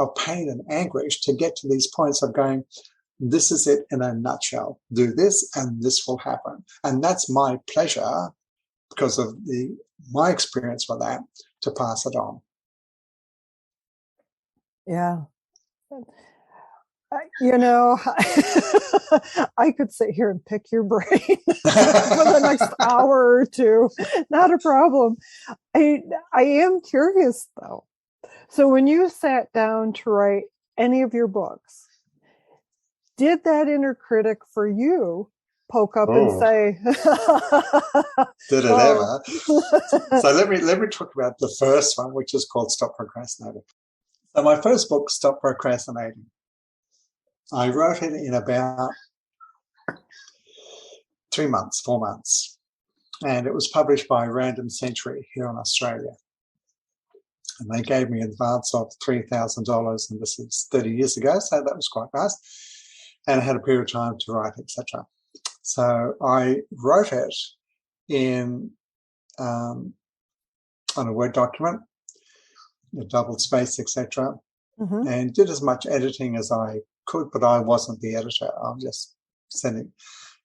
of pain and anguish to get to these points of going, this is it in a nutshell. Do this and this will happen. And that's my pleasure because of my experience with that to pass it on. Yeah. I could sit here and pick your brain for the next hour or two. Not a problem. I am curious though. So when you sat down to write any of your books, did that inner critic for you poke up and say, did it ever? So let me talk about the first one, which is called Stop Procrastinating. So my first book, Stop Procrastinating, I wrote it in about 4 months. And it was published by Random Century here in Australia. And they gave me an advance of $3,000, and this is 30 years ago, so that was quite nice. And I had a period of time to write, etc. So I wrote it in on a Word document, a double space, etc., and did as much editing as I could, but I wasn't the editor. I'm just sending.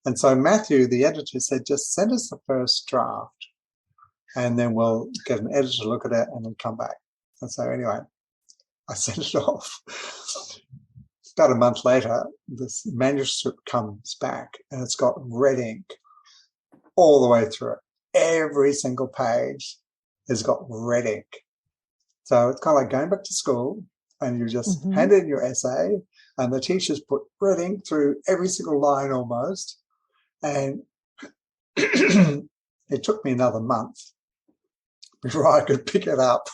And so Matthew, the editor, said, just send us the first draft, and then we'll get an editor to look at it and then come back. And so anyway, I sent it off. About a month later, this manuscript comes back and it's got red ink all the way through it. Every single page has got red ink. So it's kind of like going back to school and you just hand in your essay and the teachers put red ink through every single line almost. And it took me another month before I could pick it up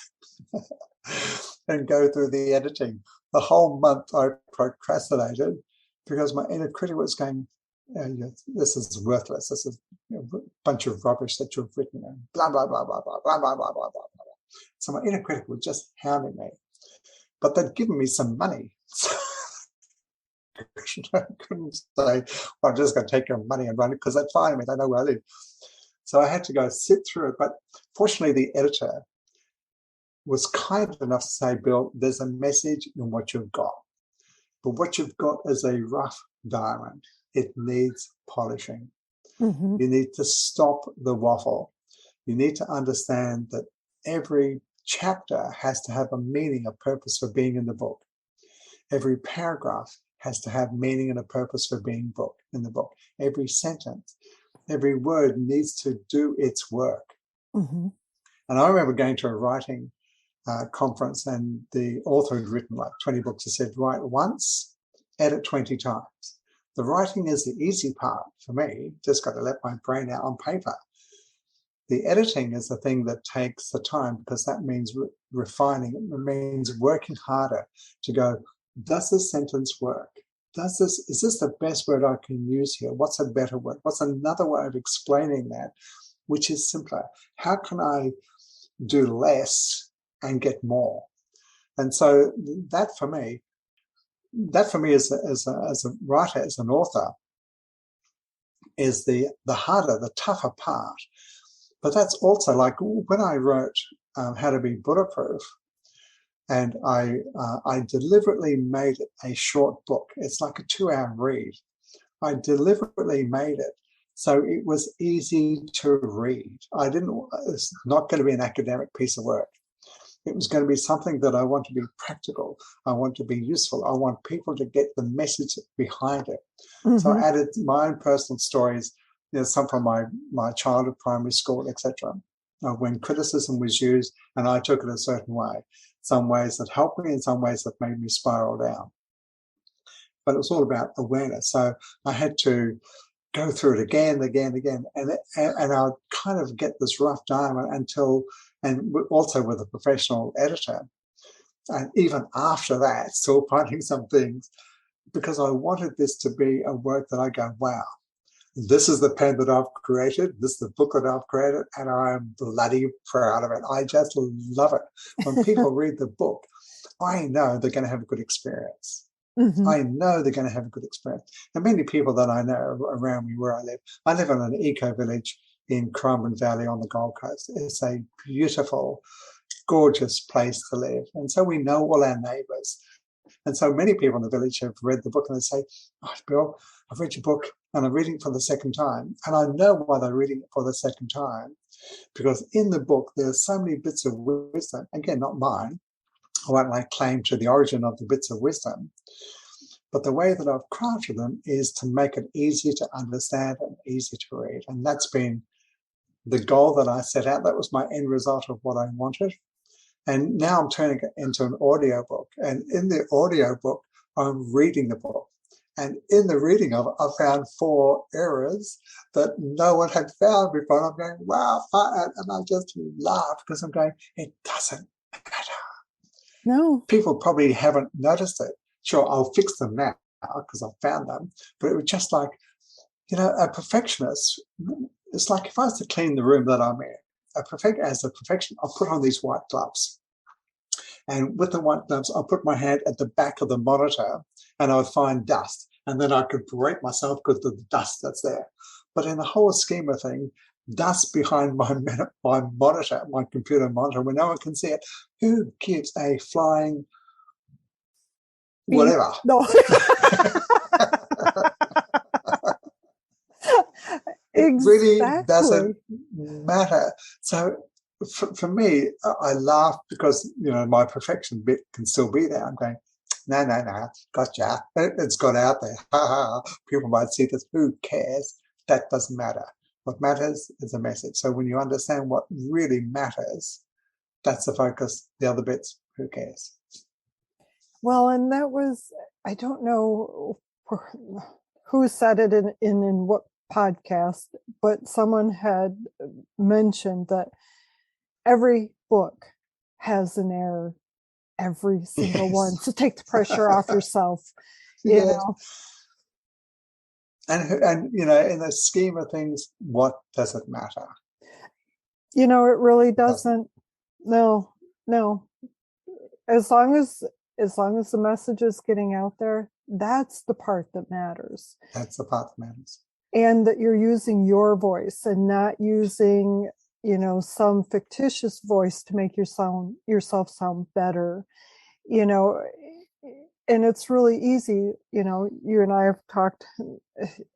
and go through the editing. The whole month I procrastinated because my inner critic was going, this is worthless. This is a bunch of rubbish that you've written and blah, blah, blah, blah, blah, blah, blah, blah, blah, blah. So my inner critic was just hounding me. But they'd given me some money. So I couldn't say, well, I'm just going to take your money and run it because they'd fine me. They know where I live. So I had to go sit through it. But fortunately, the editor was kind enough to say, Bill, there's a message in what you've got. But what you've got is a rough diamond. It needs polishing. You need to stop the waffle. You need to understand that every chapter has to have a meaning, a purpose for being in the book. Every paragraph has to have meaning and a purpose for being in the book. Every sentence, every word needs to do its work. And I remember going to a writing conference and the author had written like 20 books. He said, write once, edit 20 times. The writing is the easy part for me. Just got to let my brain out on paper. The editing is the thing that takes the time, because that means refining. It means working harder to go, does this sentence work? Is this the best word I can use here? What's a better word? What's another way of explaining that, which is simpler? How can I do less and get more? And so that for me as a writer, as an author, is the harder, the tougher part. But that's also like when I wrote How to Be Bulletproof, and I deliberately made it a short book. It's like a 2-hour read. I deliberately made it so it was easy to read. It's not going to be an academic piece of work. It was going to be something that I want to be practical. I want to be useful. I want people to get the message behind it. Mm-hmm. So I added my own personal stories, some from my childhood, primary school, etc. When criticism was used, and I took it a certain way. Some ways that helped me, and some ways that made me spiral down. But it was all about awareness. So I had to go through it again, and I'd kind of get this rough diamond and also with a professional editor. And even after that, still finding some things, because I wanted this to be a work that I go, wow, this is the pen that I've created, this is the book that I've created, and I'm bloody proud of it. I just love it. When people read the book, I know they're going to have a good experience. Mm-hmm. I know they're going to have a good experience. And many people that I know around me where I live in an eco-village in Currumbin Valley on the Gold Coast. It's a beautiful, gorgeous place to live. And so we know all our neighbours. And so many people in the village have read the book and they say, oh, Bill, I've read your book and I'm reading it for the second time. And I know why they're reading it for the second time, because in the book, there are so many bits of wisdom. Again, not mine. I won't lay claim to the origin of the bits of wisdom. But the way that I've crafted them is to make it easy to understand and easy to read. And that's been the goal that I set out. That was my end result of what I wanted. And now I'm turning it into an audiobook. And in the audiobook, I'm reading the book. And in the reading of it, I found 4 errors that no one had found before. And I'm going, wow. And I just laugh because I'm going, it doesn't matter. No. People probably haven't noticed it. Sure, I'll fix them now because I've found them. But it was just like, a perfectionist, it's like if I was to clean the room that I'm in, as a perfectionist, I'll put on these white gloves. And with the white gloves, I'll put my hand at the back of the monitor and I would find dust. And then I could berate myself because of the dust that's there. But in the whole scheme of things, dust behind my monitor, my computer monitor, when no one can see it, who gives a flying whatever? No. It really doesn't matter. So for me, I laugh because, my perfection bit can still be there. I'm going, no, gotcha. It's got out there. People might see this. Who cares? That doesn't matter. What matters is a message. So when you understand what really matters, that's the focus. The other bits, who cares? Well, and that was, I don't know who said it in what podcast, but someone had mentioned that every book has an error, every single one, to take the pressure off yourself. You know. And in the scheme of things, what does it matter? It really doesn't. No. As long as the message is getting out there, that's the part that matters. That's the part that matters. And that you're using your voice and not using, some fictitious voice to make yourself sound better, and it's really easy. You and I have talked,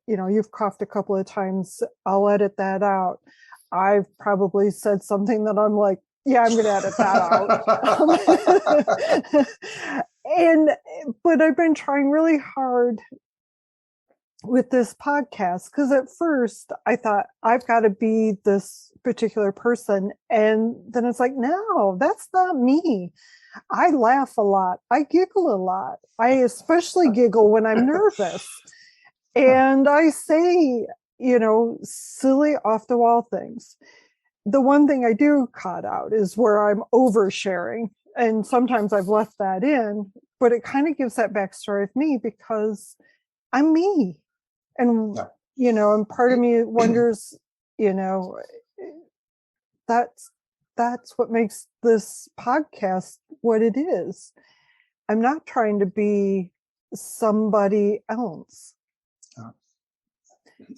you've coughed a couple of times. I'll edit that out. I've probably said something that I'm like, yeah, I'm going to edit that out. But I've been trying really hard with this podcast, because at first I thought I've got to be this particular person. And then it's like, no, that's not me. I laugh a lot. I giggle a lot. I especially giggle when I'm nervous. And I say, silly off the wall things. The one thing I do cut out is where I'm oversharing. And sometimes I've left that in, but it kind of gives that backstory of me because I'm me. And, and part of me wonders, that's what makes this podcast what it is. I'm not trying to be somebody else.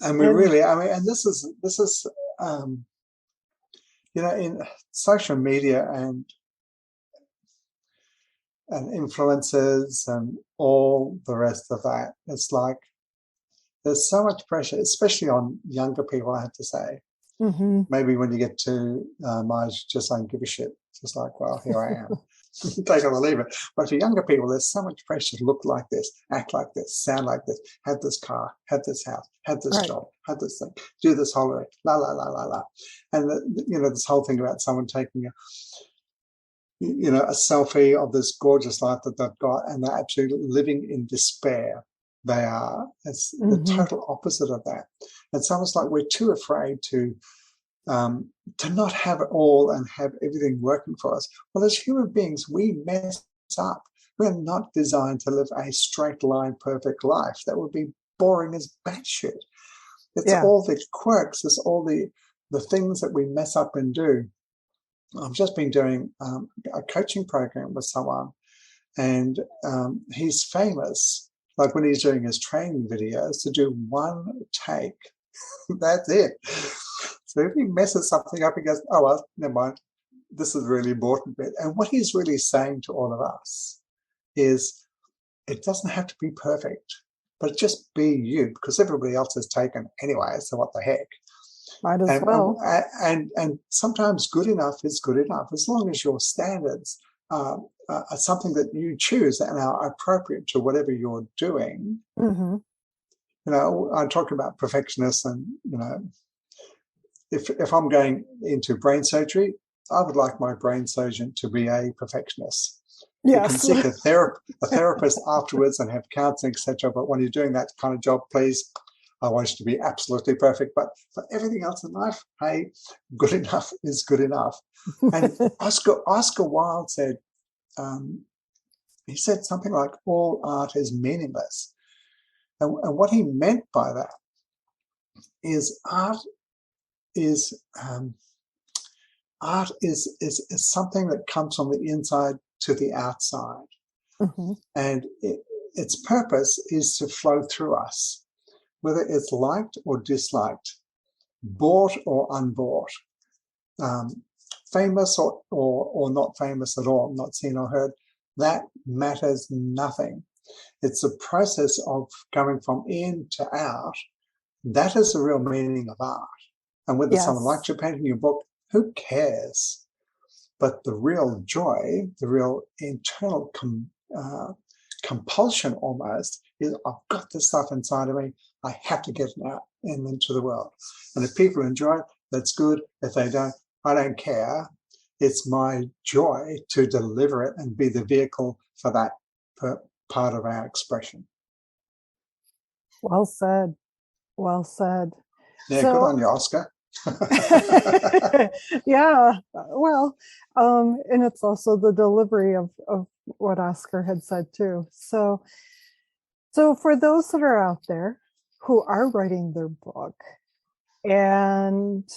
And we really, and this is, in social media and influencers and all the rest of that, it's like there's so much pressure, especially on younger people, I have to say. Mm-hmm. Maybe when you get to my age, just don't give a shit. Just like, well, here I am. Take it or leave it. But for younger people, there's so much pressure to look like this, act like this, sound like this, have this car, have this house, have this job, have this thing, do this holiday, la, la, la, la, la. And, this whole thing about someone taking a selfie of this gorgeous life that they've got, and they're absolutely living in despair. They are. It's the total opposite of that. It's almost like we're too afraid to not have it all and have everything working for us. Well, as human beings, we mess up. We're not designed to live a straight line, perfect life. That would be boring as batshit. It's all the quirks. It's all the things that we mess up and do. I've just been doing a coaching program with someone, and he's famous, like when he's doing his training videos, to do one take. That's it. So if he messes something up, he goes, oh, well, never mind. This is a really important bit. And what he's really saying to all of us is it doesn't have to be perfect, but just be you, because everybody else is taken anyway, so what the heck. Might as well. And sometimes good enough is good enough, as long as your standards are something that you choose and are appropriate to whatever you're doing. Mm-hmm. I talk about perfectionists, and if I'm going into brain surgery, I would like my brain surgeon to be a perfectionist. Yes. You can seek a therapist afterwards and have counseling, etc. But when you're doing that kind of job, please, I want you to be absolutely perfect. But for everything else in life, hey, good enough is good enough. And Oscar Wilde said, he said something like, all art is meaningless. And what he meant by that is art is something that comes from the inside to the outside. Mm-hmm. And its purpose is to flow through us, whether it's liked or disliked, bought or unbought, famous or not famous at all, not seen or heard. That matters nothing. It's a process of going from in to out. That is the real meaning of art. And whether someone likes your painting, your book, who cares? But the real joy, the real internal compulsion almost, is I've got this stuff inside of me. I have to get it out and into the world. And if people enjoy it, that's good. If they don't, I don't care. It's my joy to deliver it and be the vehicle for that part of our expression. Well said. Well said. Yeah, good on you, Oscar. Yeah, well, and it's also the delivery of what Oscar had said too. So for those that are out there who are writing their book, and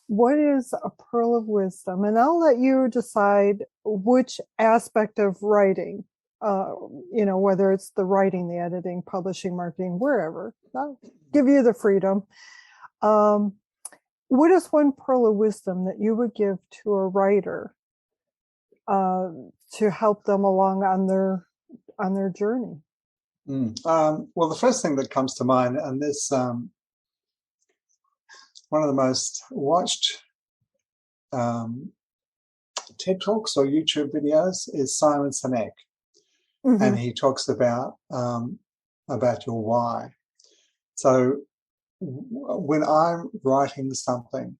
what is a pearl of wisdom? And I'll let you decide which aspect of writing, whether it's the writing, the editing, publishing, marketing, wherever. I'll give you the freedom. What is one pearl of wisdom that you would give to a writer to help them along on their journey? Well, the first thing that comes to mind, and this one of the most watched TED Talks or YouTube videos is Simon Sinek, and he talks about your why. So when I'm writing something,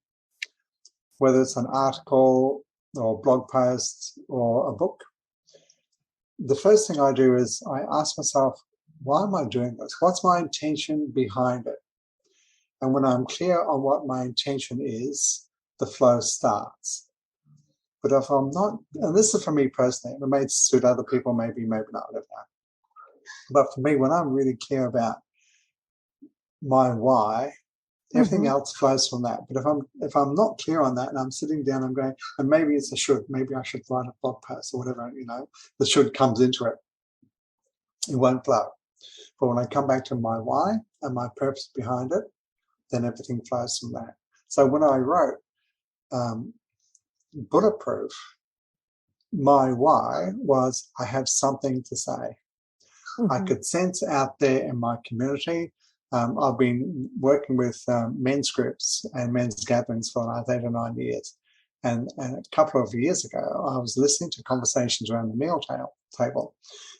whether it's an article or blog post or a book, the first thing I do is I ask myself, why am I doing this? What's my intention behind it? And when I'm clear on what my intention is, the flow starts. But if I'm not, and this is for me personally, it may suit other people, maybe not, I don't know. But for me, when I'm really clear about my why, everything else flows from that. But if I'm not clear on that and I'm sitting down, I'm going, and maybe it's a should, maybe I should write a blog post or whatever, the should comes into it. It won't flow. But when I come back to my why and my purpose behind it, then everything flows from that. So when I wrote Bulletproof, my why was I have something to say. I could sense out there in my community. I've been working with men's groups and men's gatherings for like 8 or 9 years. And a couple of years ago, I was listening to conversations around the meal table.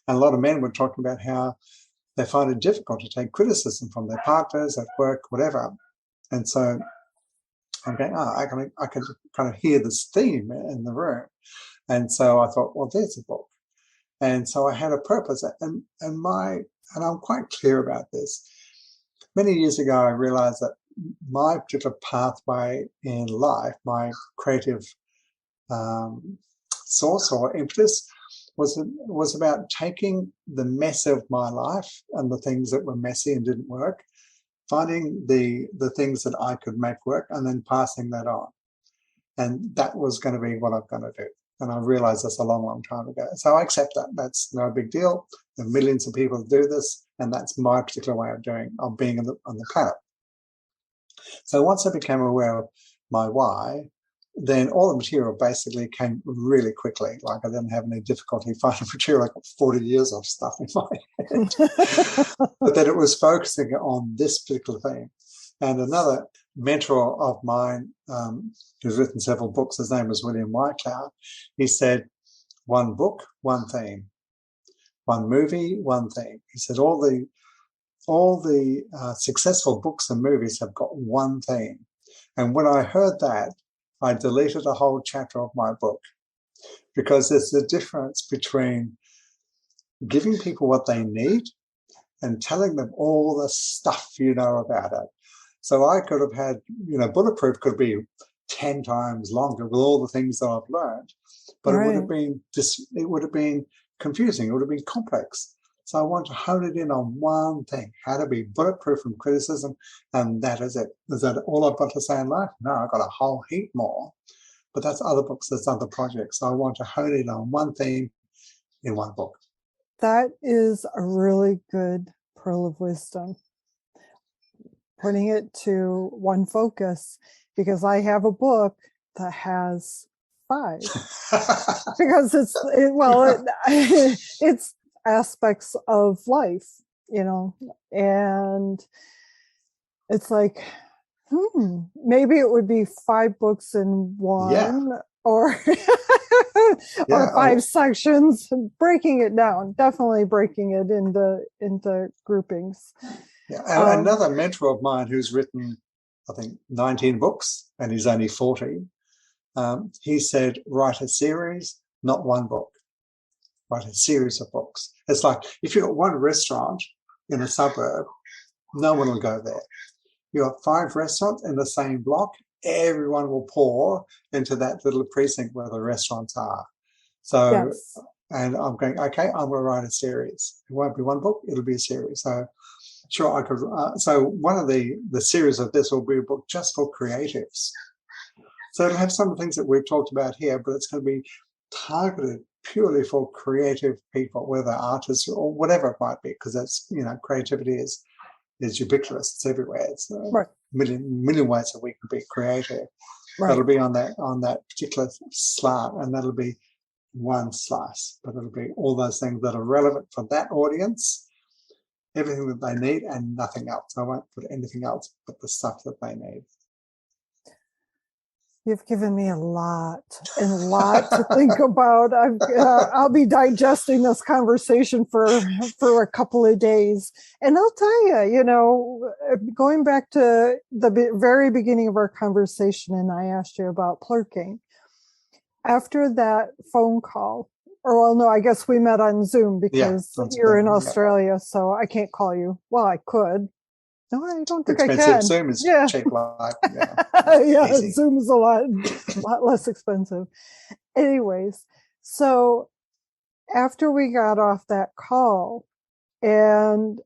And a lot of men were talking about how they find it difficult to take criticism from their partners at work, whatever. And so I'm going, I can kind of hear this theme in the room. And so I thought, well, there's a book. And so I had a purpose. And I'm quite clear about this. Many years ago, I realized that my particular pathway in life, my creative source or impetus, was about taking the mess of my life and the things that were messy and didn't work, finding the things that I could make work, and then passing that on. And that was going to be what I'm going to do. And I realized this a long, long time ago. So I accept that. That's no big deal. There are millions of people who do this, and that's my particular way of being on the planet. So once I became aware of my why, then all the material basically came really quickly. Like I didn't have any difficulty finding material. I got 40 years of stuff in my head. But then it was focusing on this particular theme. And another mentor of mine, who's written several books, his name is William Whitecloud, he said, one book, one theme. One movie, one theme. He said all the successful books and movies have got one theme. And when I heard that, I deleted a whole chapter of my book, because there's a difference between giving people what they need and telling them all the stuff you know about it. So I could have had, Bulletproof could be 10 times longer with all the things that I've learned, but It would have been confusing. It would have been complex. So I want to hone it in on one thing, how to be bulletproof from criticism, and that is it. Is that all I've got to say in life? No, I've got a whole heap more, but that's other books, that's other projects. So I want to hone it on one theme in one book. That is a really good pearl of wisdom. Putting it to one focus, because I have a book that has 5 because it's aspects of life, and it's like, maybe it would be 5 books in one, or or 5 sections, breaking it down, definitely breaking it into groupings. Yeah, another mentor of mine who's written, I think, 19 books, and he's only 40, he said, write a series, not one book. Write a series of books. It's like if you've got one restaurant in a suburb, no one will go there. You have 5 restaurants in the same block, everyone will pour into that little precinct where the restaurants are. So, yes. And I'm going, okay, I'm going to write a series. It won't be one book, it'll be a series. So, sure, I could. So one of the series of this will be a book just for creatives. So it'll have some of the things that we've talked about here, but it's going to be targeted purely for creative people, whether artists or whatever it might be, because that's, creativity is ubiquitous. It's everywhere. It's right. million ways that we can be creative. Right. That'll be on that particular slant, and that'll be one slice, but it'll be all those things that are relevant for that audience, everything that they need, and nothing else. I won't put anything else but the stuff that they need. You've given me a lot to think about. I'll be digesting this conversation for a couple of days. And I'll tell you, going back to the very beginning of our conversation, and I asked you about plerking. After that phone call Or, well, no, I guess we met on Zoom because on you're in Zoom, Australia, so I can't call you. Well, I could. No, I don't think I Expensive. can. Zoom is cheap, like, yeah, easy. Zoom is a lot less expensive. Anyways, so after we got off that call and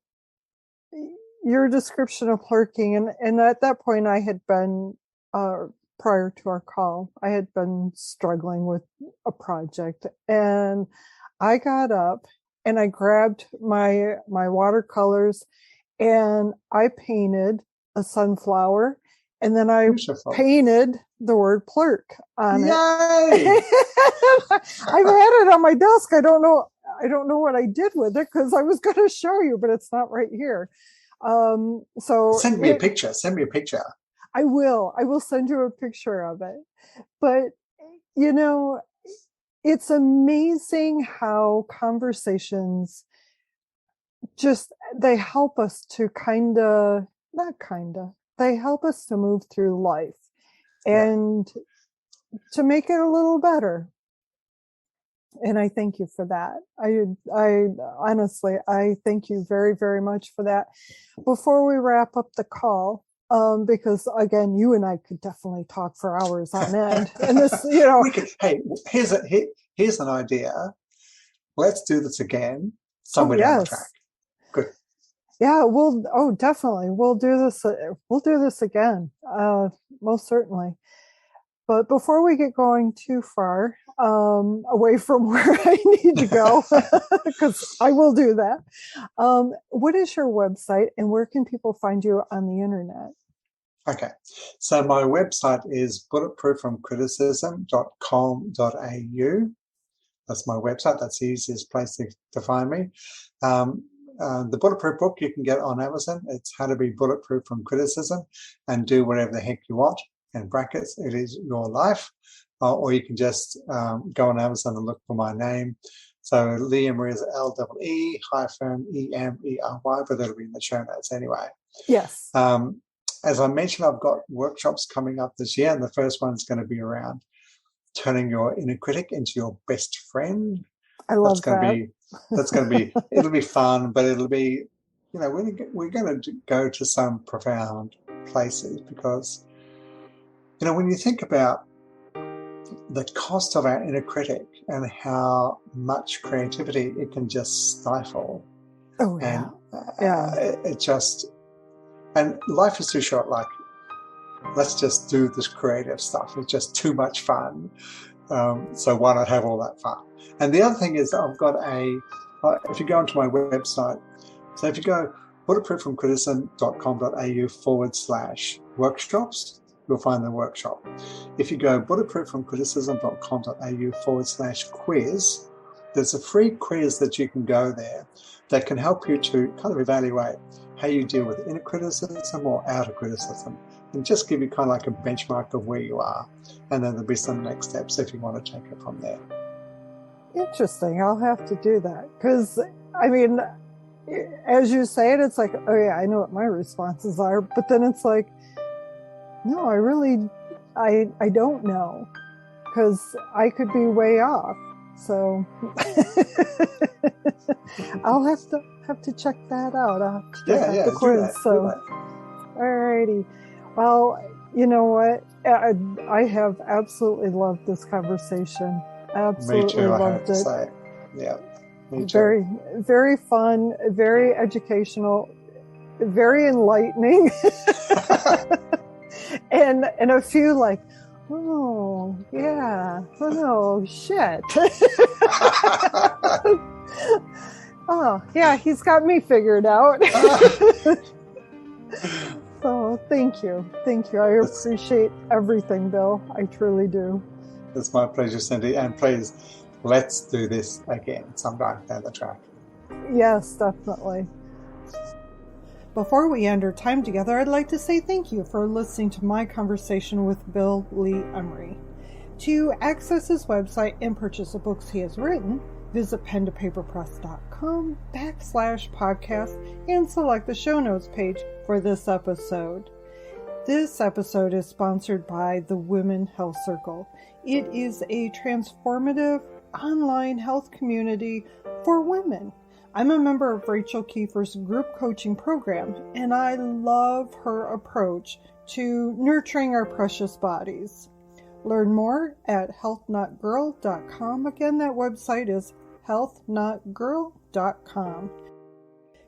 your description of plerking, and at that point I had been, prior to our call, I had been struggling with a project, and I got up and I grabbed my watercolors and I painted a sunflower, and then I Beautiful. painted the word plurk on Yay! it. I've had it on my desk. I don't know what I did with it because I was going to show you, but it's not right here. So send me a picture. I will send you a picture of it. But it's amazing how conversations they help us to they help us to move through life and to make it a little better. And I thank you for that. I honestly, I thank you very, very much for that. Before we wrap up the call, because again, you and I could definitely talk for hours on end. And this, here's an idea. Let's do this again somewhere down the track. Good. Yeah, definitely. We'll do this again. Most certainly. But before we get going too far away from where I need to go, because I will do that, what is your website and where can people find you on the internet? Okay, so my website is bulletproofromcriticism.com.au. That's my website. That's the easiest place to find me. The Bulletproof book you can get on Amazon. It's How to Be Bulletproof from Criticism and Do Whatever the Heck You Want. In brackets, it is your life. Or you can just go on Amazon and look for my name. So Lee-Emery is L-E-E-M-E-R-Y, but that'll be in the show notes anyway. Yes. As I mentioned, I've got workshops coming up this year, and the first one's going to be around turning your inner critic into your best friend. I love that. That's going to be, it'll be fun, but it'll be, we're going to go to some profound places because, when you think about the cost of our inner critic and how much creativity it can just stifle. Oh, yeah. And life is too short, like, let's just do this creative stuff. It's just too much fun. So why not have all that fun? And the other thing is I've got if you go onto my website, so if you go bulletproofromcriticism.com.au/workshops, you'll find the workshop. If you go bulletproofromcriticism.com.au/quiz, there's a free quiz that you can go there that can help you to kind of evaluate how you deal with inner criticism or outer criticism and just give you kind of like a benchmark of where you are. And then there'll be some next steps if you want to take it from there. Interesting. I'll have to do that because, as you say it, it's like, oh yeah, I know what my responses are. But then it's like, no, I don't know because I could be way off. So I'll have to check that out. I'll have to check out the quiz. So, alrighty. Well, you know what? I have absolutely loved this conversation. Absolutely me too, loved it. Say. Yeah, me too. Very, very fun, very educational, very enlightening, and a few like, oh yeah, oh shit. Oh yeah, he's got me figured out. So thank you. I appreciate everything, Bill. I truly do. It's my pleasure, Cindy. And please, let's do this again sometime down the track. Yes, definitely. Before we end our time together, I'd like to say thank you for listening to my conversation with Bill Lee-Emery. To access his website and purchase the books he has written, visit pentopaperpress.com/podcast and select the show notes page for this episode. This episode is sponsored by the Women Health Circle. It is a transformative online health community for women. I'm a member of Rachel Kiefer's group coaching program, and I love her approach to nurturing our precious bodies. Learn more at healthnotgirl.com. Again, that website is healthnotgirl.com.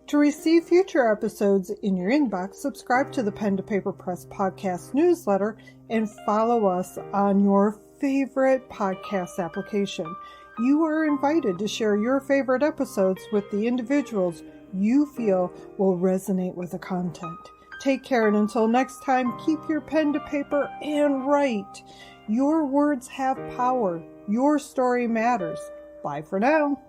To receive future episodes in your inbox, subscribe to the Pen to Paper Press podcast newsletter and follow us on your favorite podcast application. You are invited to share your favorite episodes with the individuals you feel will resonate with the content. Take care, and until next time, keep your pen to paper and write. Your words have power. Your story matters. Bye for now.